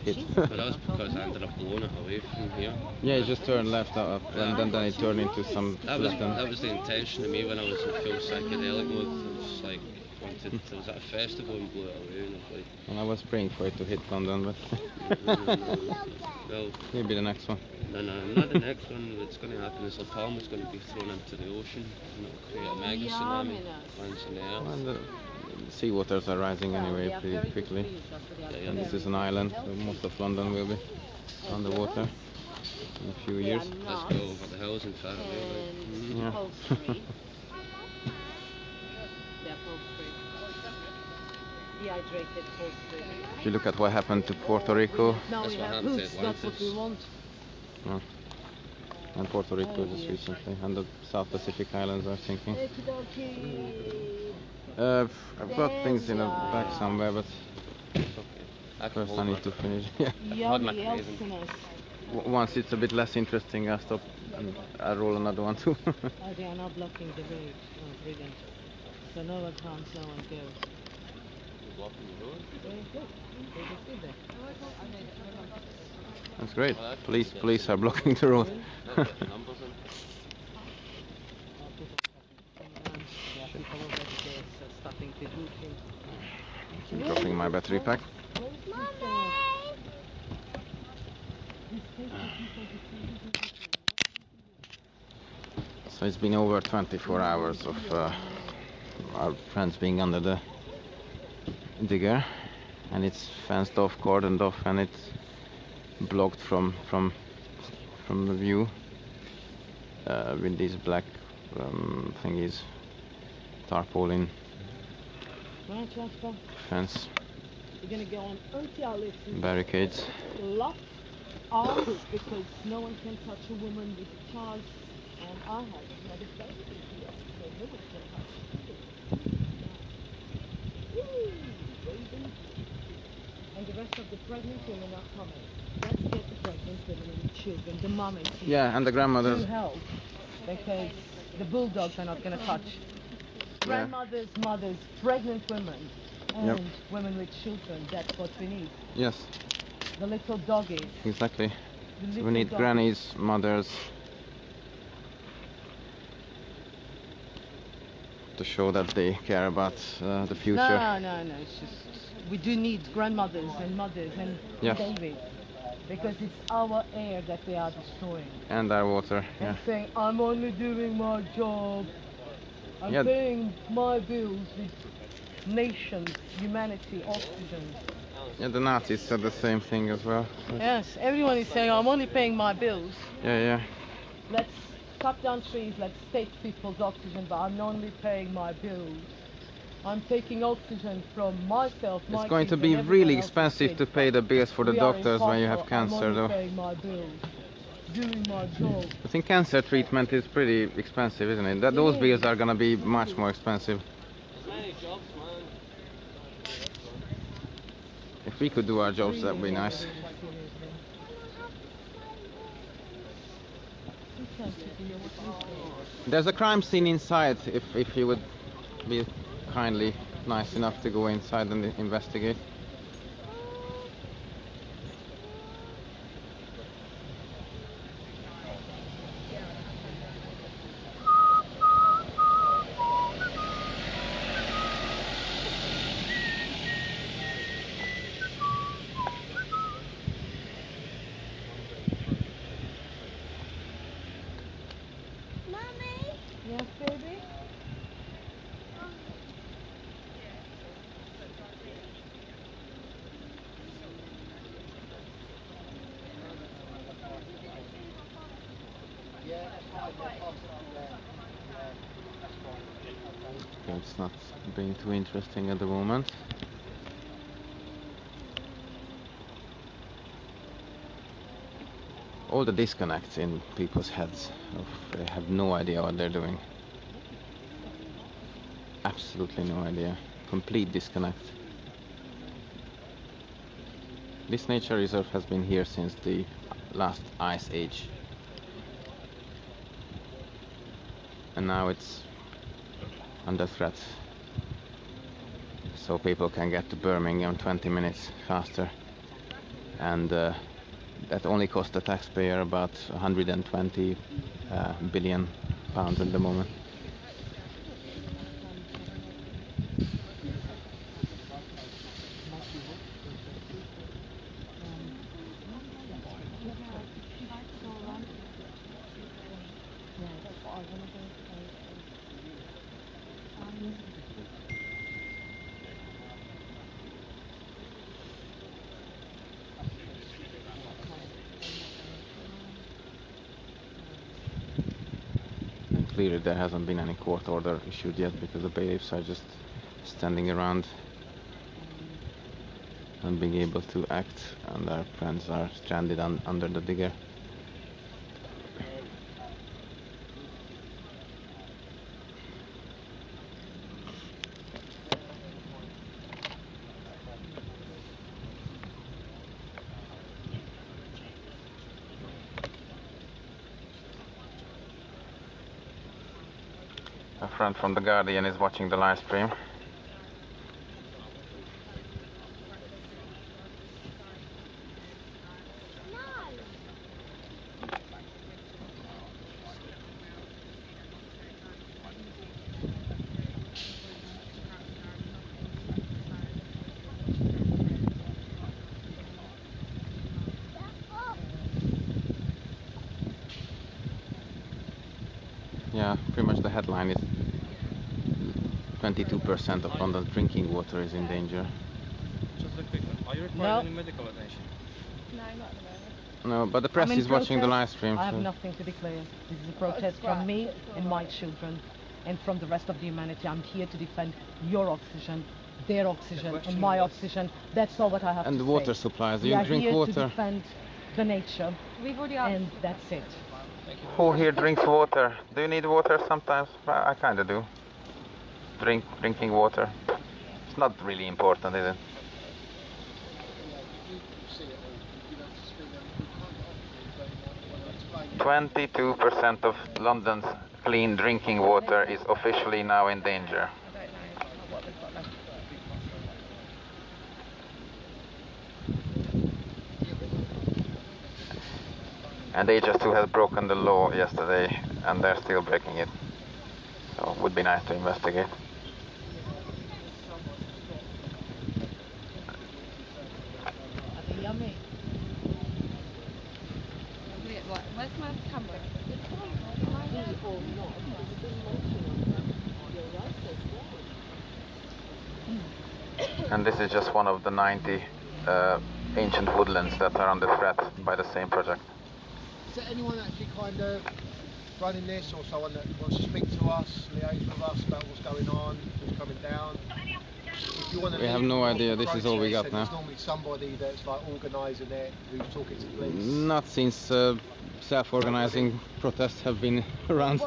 A: hit.
K: But that was because I ended up blowing it away from here.
A: Yeah, it just turned left up, and then it turned into some
K: that was the intention of me when I was in full psychedelic mode. It was like, I was at a festival and blew it away, and I was like...
A: And I was praying for it to hit London, but...
K: Well,
A: maybe the next one.
K: No, not the next one. What's going to happen is La Palma's going to be thrown into the ocean, and it'll create a mega tsunami once in the earth.
A: And the sea waters are rising anyway pretty quickly. And this is an island, so most of London will be underwater in a few years.
K: Let's go over the hills and far away.
A: Yeah.
J: Dehydrated poultry.
A: If you look at what happened to Puerto Rico.
J: Now we have hoops, that's what we want.
A: And Puerto Rico just recently, and the South Pacific Islands are sinking. I've got things in the back somewhere, but first I need to finish. Once it's a bit less interesting, I'll stop and I'll roll another one too.
J: Oh, they are now blocking the road. Oh, brilliant. So no one comes, no one goes.
K: Blocking the road?
J: Very good. They just did that.
A: That's great. Police are blocking the road. Keep dropping my battery pack. So it's been over 24 hours of our friends being under the digger, and it's fenced off, cordoned off, and it's blocked from the view with these black thingies, tarpaulin fence, barricades.
J: Locked arms because no one can touch a woman with a child, and I have another baby here, so no one can touch me. And the rest of the pregnant women are coming. Let's get the pregnant women and the children, the mummies.
A: Yeah, and the grandmothers.
J: To help, because the bulldogs are not going to touch. Grandmothers, mothers, pregnant women, and women with children. That's what we need.
A: Yes.
J: The little doggies.
A: Exactly. So we need grannies, mothers, to show that they care about the future.
J: No. It's just we do need grandmothers and mothers and babies, because it's our air that they are destroying.
A: And our water.
J: And saying, I'm only doing my job. I'm paying my bills with nations, humanity, oxygen.
A: Yeah, the Nazis said the same thing as well.
J: Yes, everyone is saying, I'm only paying my bills.
A: Yeah.
J: Let's cut down trees, let's take people's oxygen, but I'm only paying my bills. I'm taking oxygen from myself,
A: It's going to be really expensive to pay the bills for the doctors when you have cancer, though.
J: Paying my bills, doing my job.
A: I think cancer treatment is pretty expensive, isn't it? Those bills are gonna be much more expensive. If we could do our jobs, that would be nice. There's a crime scene inside, if you would be kindly nice enough to go inside and investigate.
J: Yes, baby?
A: It's not being too interesting at the moment. All the disconnects in people's heads. They have no idea what they're doing. Absolutely no idea. Complete disconnect. This nature reserve has been here since the last ice age. And now it's under threat. So people can get to Birmingham 20 minutes faster. And that only cost the taxpayer about 120 billion pounds at the moment. Clearly there hasn't been any court order issued yet because the bailiffs are just standing around and being able to act, and our friends are stranded under the digger. A friend from The Guardian is watching the live stream. Yeah, pretty much the headline is 22% of London's drinking water is in danger.
H: Just a quick one. Are you requiring any medical attention?
B: No, not at the moment.
A: No, but the press is watching the live stream.
J: I have
A: so-
J: nothing to declare. This is a protest from me and my children and from the rest of the humanity. I'm here to defend your oxygen, their oxygen, and my oxygen. That's all what I have to say.
A: And the water supplies. Do
J: We
A: you
J: are
A: drink
J: here
A: water?
J: to defend the nature.
B: We've already
J: and that's it.
A: Who here drinks water? Do you need water sometimes? I kind of do. Drinking water. It's not really important, is it? 22% of London's clean drinking water is officially now in danger.
B: I don't know what they've got left.
A: And HS2 has broken the law yesterday, and they're still breaking it. So it would be nice to investigate.
J: Are they yummy?
B: Where's my camera?
A: And this is just one of the 90 ancient woodlands that are under threat by the same project.
F: Is there anyone actually kind of
N: running this, or someone that wants to speak to us, liaise with us about what's going on, who's coming down. If you want to
A: We have no idea. This is all we got now.
N: There's normally somebody that's like organising it, who's talking to police.
A: Not since self-organizing protests have been around.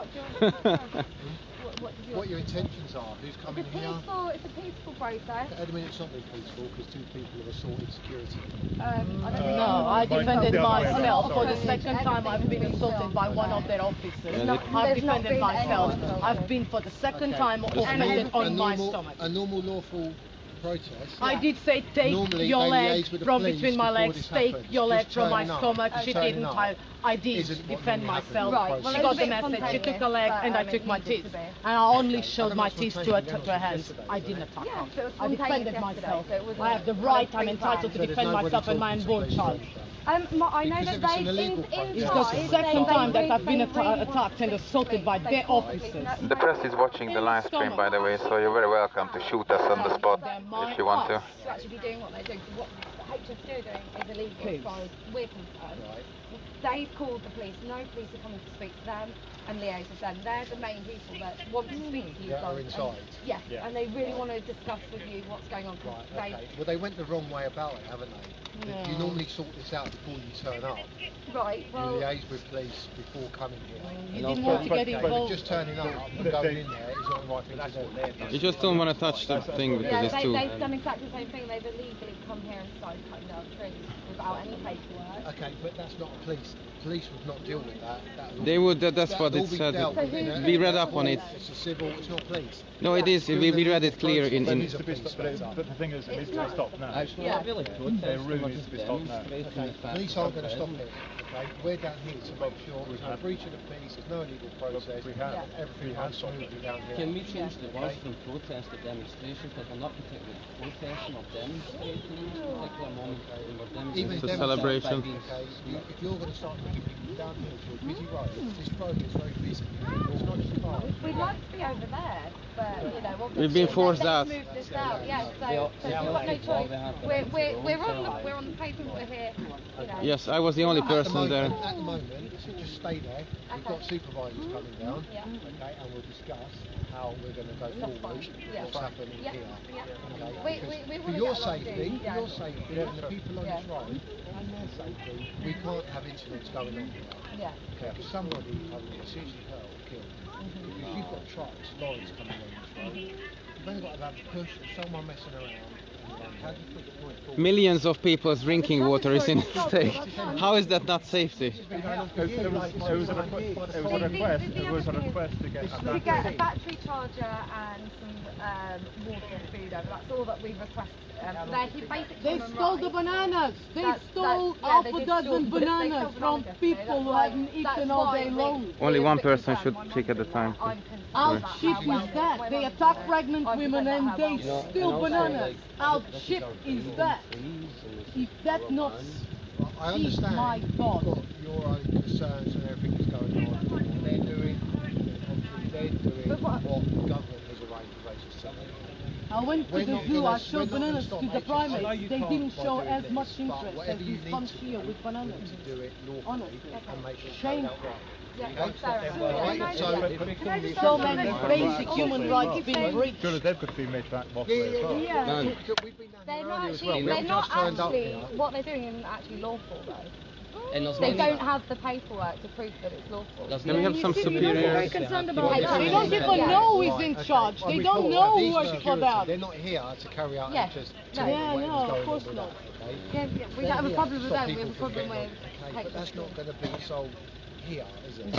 N: What your intentions are, who's coming here.
B: It's a peaceful process.
N: At the minute it's not been peaceful because 2 people have assaulted security.
J: No, I defended myself for the second time. I've been assaulted by one of their officers. I've defended myself. I've been for the second time offended on my stomach.
N: A normal lawful protest.
J: I did say take your leg from between my legs, take your leg from my stomach. She didn't. I did defend myself. She got the message. She took her leg and I took my teeth. And I only showed my teeth to her hands. I didn't attack her. I defended myself. I have the right. I'm entitled to defend myself and my unborn child.
B: I know that
J: It's the second time that I've been attacked and assaulted by their officers.
A: The press is watching the live stream, by the way, so you're very welcome to shoot us on the spot if you want to.
B: To actually be doing what they're doing. What HSQ are doing is illegal as far as we're concerned. They've called the police. No police are coming to speak to them and liaise with them. They're the main people that want to speak to you guys.
N: Are inside.
B: And they really want to discuss with you what's going on.
N: Right, okay. Well, they went the wrong way about it, haven't they?
B: Yeah.
N: You normally sort this out before you turn up.
B: Right, well...
N: You liaise with police before coming here.
J: You didn't want to get involved.
N: Just turning up and going in there is not the right thing to do.
A: You just don't want to touch the thing because it's too...
B: they've done exactly the same thing. They've illegally come here and started cutting down trees without any paperwork.
N: Okay, but that's not police. Police would not deal with that.
A: They would, that's what it said. We read up on it.
N: It's a civil, it's not police.
A: No, it is. We read it clear in...
C: But the thing is, it needs to be stopped now. It really needs to be stopped now.
N: Police aren't going to stop it. Okay, we're down here to make sure there's no breach of the peace, there's no illegal process, everything runs smoothly down here.
K: Can we change the words from protest to demonstration? Because we're not particularly protesting or demonstrating in this particular moment. We're demonstrating.
A: It's a celebration.
N: Okay, if you're going to start moving people down here to a busy road, this road is very busy. It's not just cars.
B: We'd like to be over there, but you know,
A: we've been forced out.
B: Move this out. So we've got no choice. We're on the pavement. We're here. You know.
A: Yes, I was the only person there.
N: At the moment, so just stay there. We've got supervisors coming down, okay, and we'll discuss how we're going to go forward, what's happening here. Okay, for your safety, and the people on this road, and their safety, we can't have incidents going on here. Okay, if somebody can get seriously hurt or killed, because you've got trucks, lorries coming on this road, you've only got to have a push of someone messing around.
A: Millions of people's drinking water is in stake. How is that not safety?
C: It was a request to get
B: we get a battery charger and some water and food over. That's all that we've requested.
J: They stole the bananas. They stole half a dozen bananas from people who hadn't eaten all day long.
A: Only one person should pick at a time.
J: How cheap is that? They attack pregnant women and they steal bananas. How cheap is that? If that's not...
N: I understand
J: my God.
N: Your own concerns and everything that's going on. What they're doing, what the government has arranged with HSQ.
J: I went to the zoo, I showed bananas to the primates. They didn't show as much interest as this bunch here with bananas.
N: To do it lawfully and make it
J: shameful.
N: So
J: many basic human rights being breached.
C: Surely they've got to be made back lawfully as well.
B: They're not actually, what they're doing isn't actually lawful though. They don't have the paperwork to prove that it's lawful.
A: Can we have some superior...
J: They don't even know who's in charge. They don't know who works for them.
N: They're not here to carry out just
J: no, of course not.
B: We don't have a problem with them, we have a problem with...
N: But that's not going to be solved here, is it?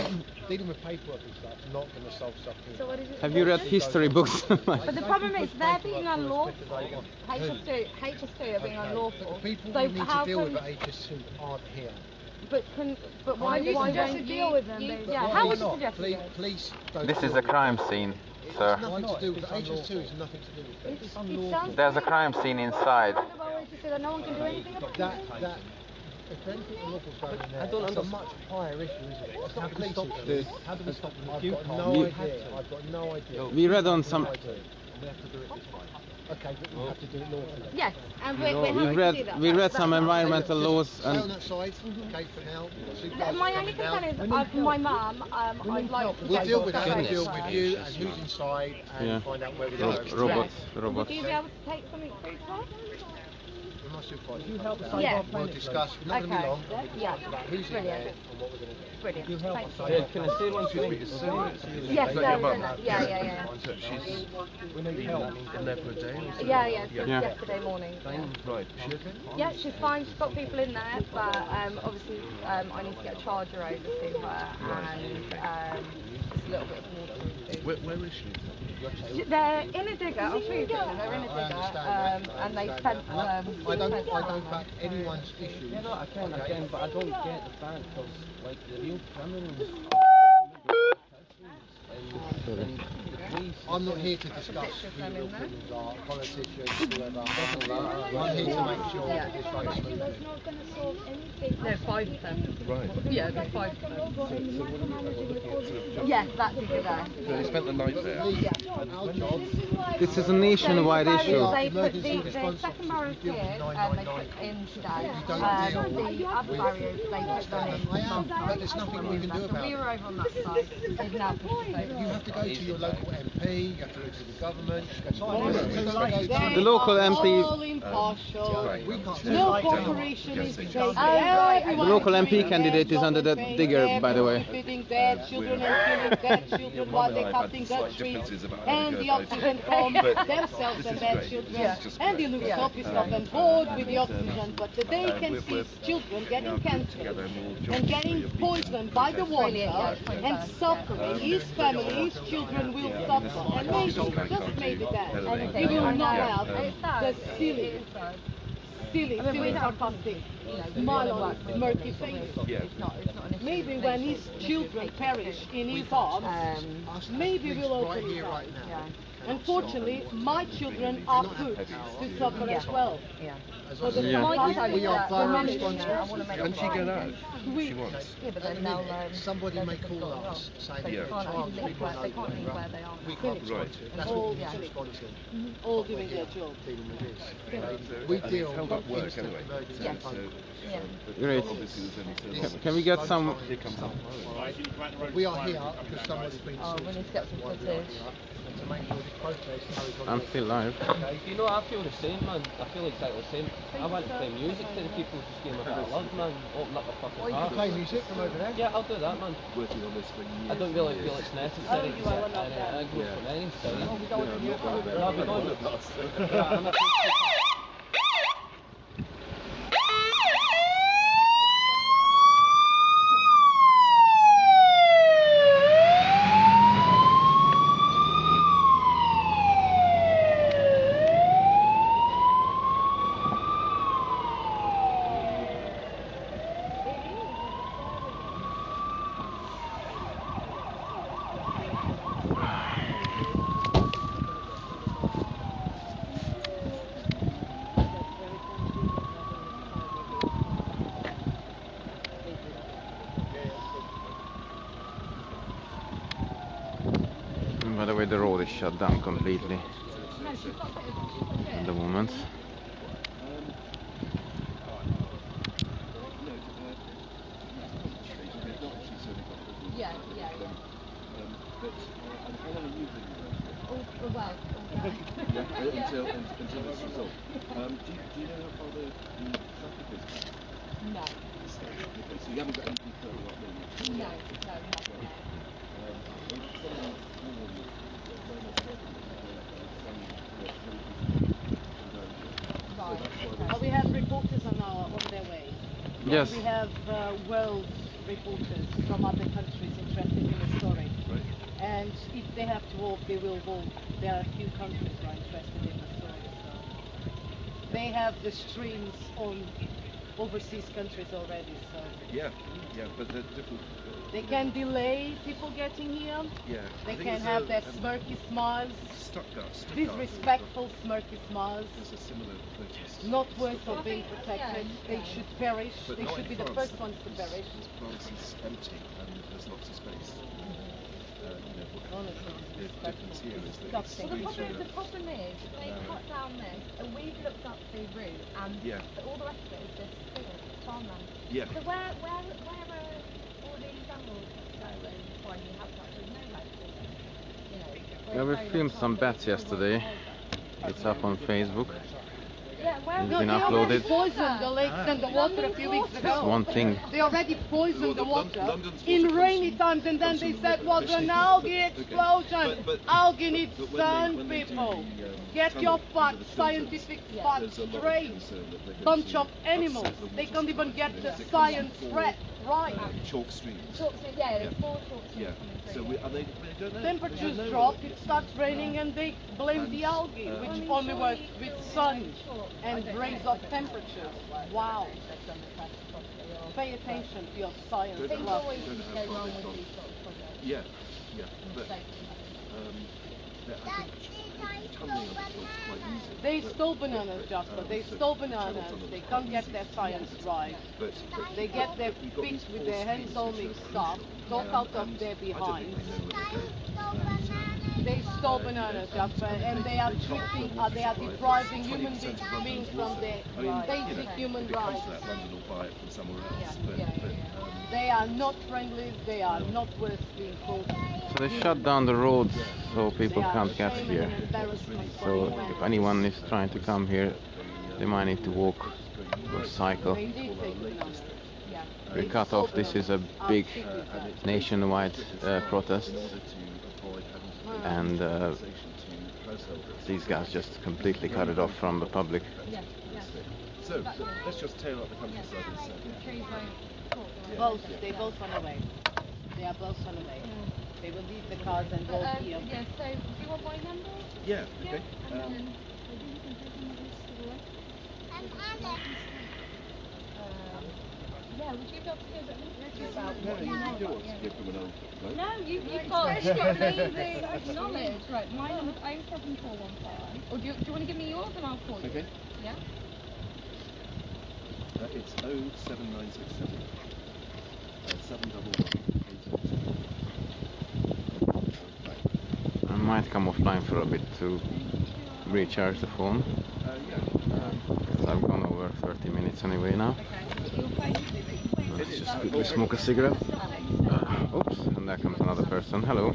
N: Dealing with paperwork and stuff, not going to solve stuff here.
B: So what is it?
A: Have you read history books?
B: But the problem is they're being unlawful. HSQ are being unlawful.
N: The people who need to deal with at HSQ aren't here.
B: But why don't you deal with them? How would you suggest
N: Please
A: This is a crime scene, sir.
N: It's nothing to do with HSQ. Is nothing to do with this.
A: There's a crime scene inside.
B: No one can do anything about
N: that. If anything unlawful's going in there, it's a much higher issue, isn't it? It's not police issues. How do we stop them? I've got no idea.
A: We read on some...
N: We have to do it this way. Okay, but you have to do it lawfully.
B: Yes, and we're
A: We
B: happy
A: read
B: to do that.
A: we read
B: That's
A: some
B: not-
A: environmental laws
N: Stay on
A: and
N: that side, okay, for now.
B: My only concern is my mum. I'd like to
N: We'll
B: take
N: deal with that.
B: stuff
N: We'll
B: over
N: deal
B: to
N: with
B: her.
N: you and who's inside and
A: yeah,
N: find out where we're going.
A: robots.
B: Would you be able to take something through to her?
N: With my supervisor,
D: You help
N: down,
D: save
B: Yeah.
D: our
N: we'll
D: planet,
N: discuss. We're not going to be
B: Okay.
N: long. And we'll
B: Yeah.
N: discuss about who's in
B: Brilliant.
N: there and what we're going to do.
B: Brilliant.
D: You help
B: Thank
D: us
B: you.
D: save our
K: Can I say one thing?
B: Yes, no. Yeah.
K: So she's
D: We need help.
K: in there for a day or something?
B: Yeah, since
A: Yeah.
B: yesterday morning.
K: Fine, right. Is she okay?
B: Yeah, she's fine. She's got people in there, but obviously I need to get a charger over to her and just a little bit of water and food.
K: Where is she?
B: They're in a digger. I'll show you a picture. They're in a digger, and they fence.
N: I don't back anyone's issue.
K: Yeah, no, I can, but I don't get the fact of like the real criminals. And the police.
N: I'm not here to discuss who the real criminals are, politicians, whoever. I'm here to make sure that this goes smoothly.
M: not going to solve anything.
B: No, 5 of them.
K: Right.
B: Yeah, there's 5 of them.
K: So what are you looking at? Sort of
B: Yes, that digger there.
K: So they spent the night there.
N: Our job.
A: This is a nationwide issue.
B: They put the second barriers here, they put in today. The other barriers, they put them in months
N: But there's nothing we can do
B: So
N: about
B: we
N: it.
B: were over on that side. They've now pushed us over.
N: You have to go to your local MP, you have to go to the government, you have to go to
A: The local MP.
M: All impartial.
N: We can't
M: No cooperation is taken.
A: The local MP candidate is under the digger, by the way.
M: Feeding dead children and killing dead children while they're cutting the trees and the oxygen from themselves and their children. And the Luxop is not on board with the oxygen, but they can see children getting cancer and getting poisoned by the water and suffering. His family, his children will suffer. And maybe, just maybe that, we will not have the silly, sarcastic smile on his murky face. Maybe when his children perish in his arms, maybe we'll open his eyes. Unfortunately, my children are put to suffer as well. For the
N: We are very responsible.
K: Can she get out?
N: We,
K: She wants.
B: Yeah, but then they'll,
N: somebody may call us saying
B: they
N: that
B: can't
N: the child's
B: leave
N: been
B: where, they can't leave where they are.
N: we can't respond to it. That's what we need to respond to.
M: All doing their job.
N: Dealing with this. We deal
K: held up work
N: instant
K: anyway.
N: emergency
B: Yes.
N: phone calls.
A: Great.
K: Obviously there's only so
A: Can we get some?
K: Here comes the
N: We are here because somebody's been
B: Oh, we need to get some footage.
N: and to make sure this protest carries on.
A: I'm still live.
K: You know, I feel the same, man. I feel exactly the same. I want to play music to the people, just give them a bit of love, man. Open up their fucking
N: You
K: heart.
N: can play music from over there.
K: Yeah, I'll do that, man.
L: Working on this for years.
K: I don't really feel it's necessary to
M: you
K: get
M: are one of them.
K: any angle from any side.
B: Oh, we don't want to do it.
K: I'll be going with that.
A: And by the way, the road is shut down completely at the moment.
B: Yeah.
L: But and how long have you been
B: Well,
L: until it's resolved? Do you know how far the traffic is?
B: no.
L: Okay, so you haven't got anything further up there?
B: No.
M: We have reporters on their way.
A: Yes.
M: We have world reporters from other countries interested in the story.
L: Right.
M: And if they have to walk, they will walk. There are a few countries who are interested in the story. So they have the streams on overseas countries already. So
L: Yeah, but they're different.
M: they can delay people getting here.
L: Yeah.
M: They can have their smirky smiles.
L: Stuttgart.
M: Disrespectful smirky smiles.
L: There's a similar protest.
M: Not worth of being protected. They should perish.
L: But
M: They
L: not
M: should
L: in
M: be the
L: France.
M: first ones to perish.
L: France is empty and there's lots of space.
B: The problem is, they cut down this, and we've looked up the route, and all the rest of it is just farmland.
O: Yeah.
B: So where are all these animals going when you have that? There's no way for them. You know,
A: Yeah, we filmed some bats yesterday. It's up on Facebook. It's been uploaded.
M: They poisoned the lakes and the water a few weeks ago.
A: That's one thing.
M: They already poisoned the water in rainy times, and then they said was an algae explosion. Algae needs sun, people. Get your facts, scientific facts straight. Bunch of animals. They can't even get the science right.
O: Chalk streams.
B: There's 4 chalk streams coming through.
O: So they don't know.
M: Temperatures drop, it starts raining, and they blame the algae, which only works with sun and brings up temperatures. Wow. Pay attention to your science
B: Things
M: class.
B: always go wrong with these sort of projects.
O: Yeah. But I think tunneling of the chalk's quite easy.
M: They stole bananas, Jasper. They stole bananas. They can't get their science right. They get their feet with their hands all mixed up. Talk out of their behinds. They stole bananas, Jasper, and they are cheating, they are depriving human beings from their basic human rights.
O: London will buy it from somewhere else.
M: They are not friendly, they are not worth being called.
A: So they shut down the roads so people can't get here. So if anyone is trying to come here, they might need to walk or cycle. We cut off. This is a big nationwide protest, and these guys just completely cut it off from the public.
O: So let's just tail up the countryside instead.
M: They both run away. They are both run away. They will leave the cars and go here.
B: Yeah, so do you want my number?
O: Yeah, okay.
B: Would you be able to give it about
O: No, you can do it. Give them an old note.
B: No, you can't. You've got the knowledge. Right, my number's 07415. Or do you want to give me yours and I'll call you?
O: Okay.
B: Yeah?
O: It's 07967 711
A: I might come offline for a bit to recharge the phone. Because I've gone over 30 minutes anyway now. Let's just quickly smoke a cigarette. Oops, and there comes another person. Hello.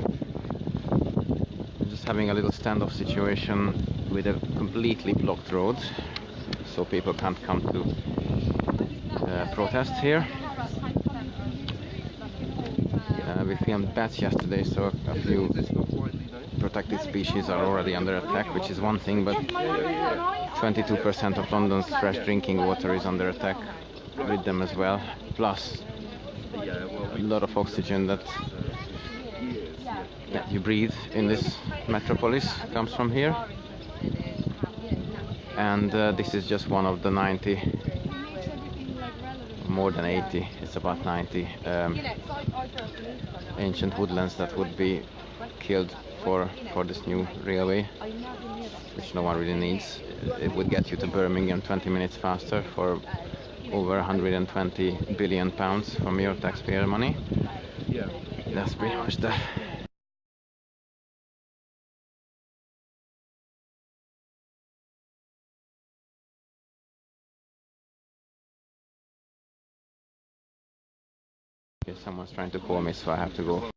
A: I'm just having a little standoff situation with a completely blocked road, so people can't come to protest here. We filmed bats yesterday, so a few protected species are already under attack, which is one thing, but 22% of London's fresh drinking water is under attack with them as well, plus a lot of oxygen that you breathe in this metropolis comes from here. And this is just one of the 90, more than 80, it's about 90 ancient woodlands that would be killed for this new railway, which no one really needs. It would get you to Birmingham 20 minutes faster for over 120 billion pounds from your taxpayer money. That's pretty much that. Okay, someone's trying to call me, so I have to go.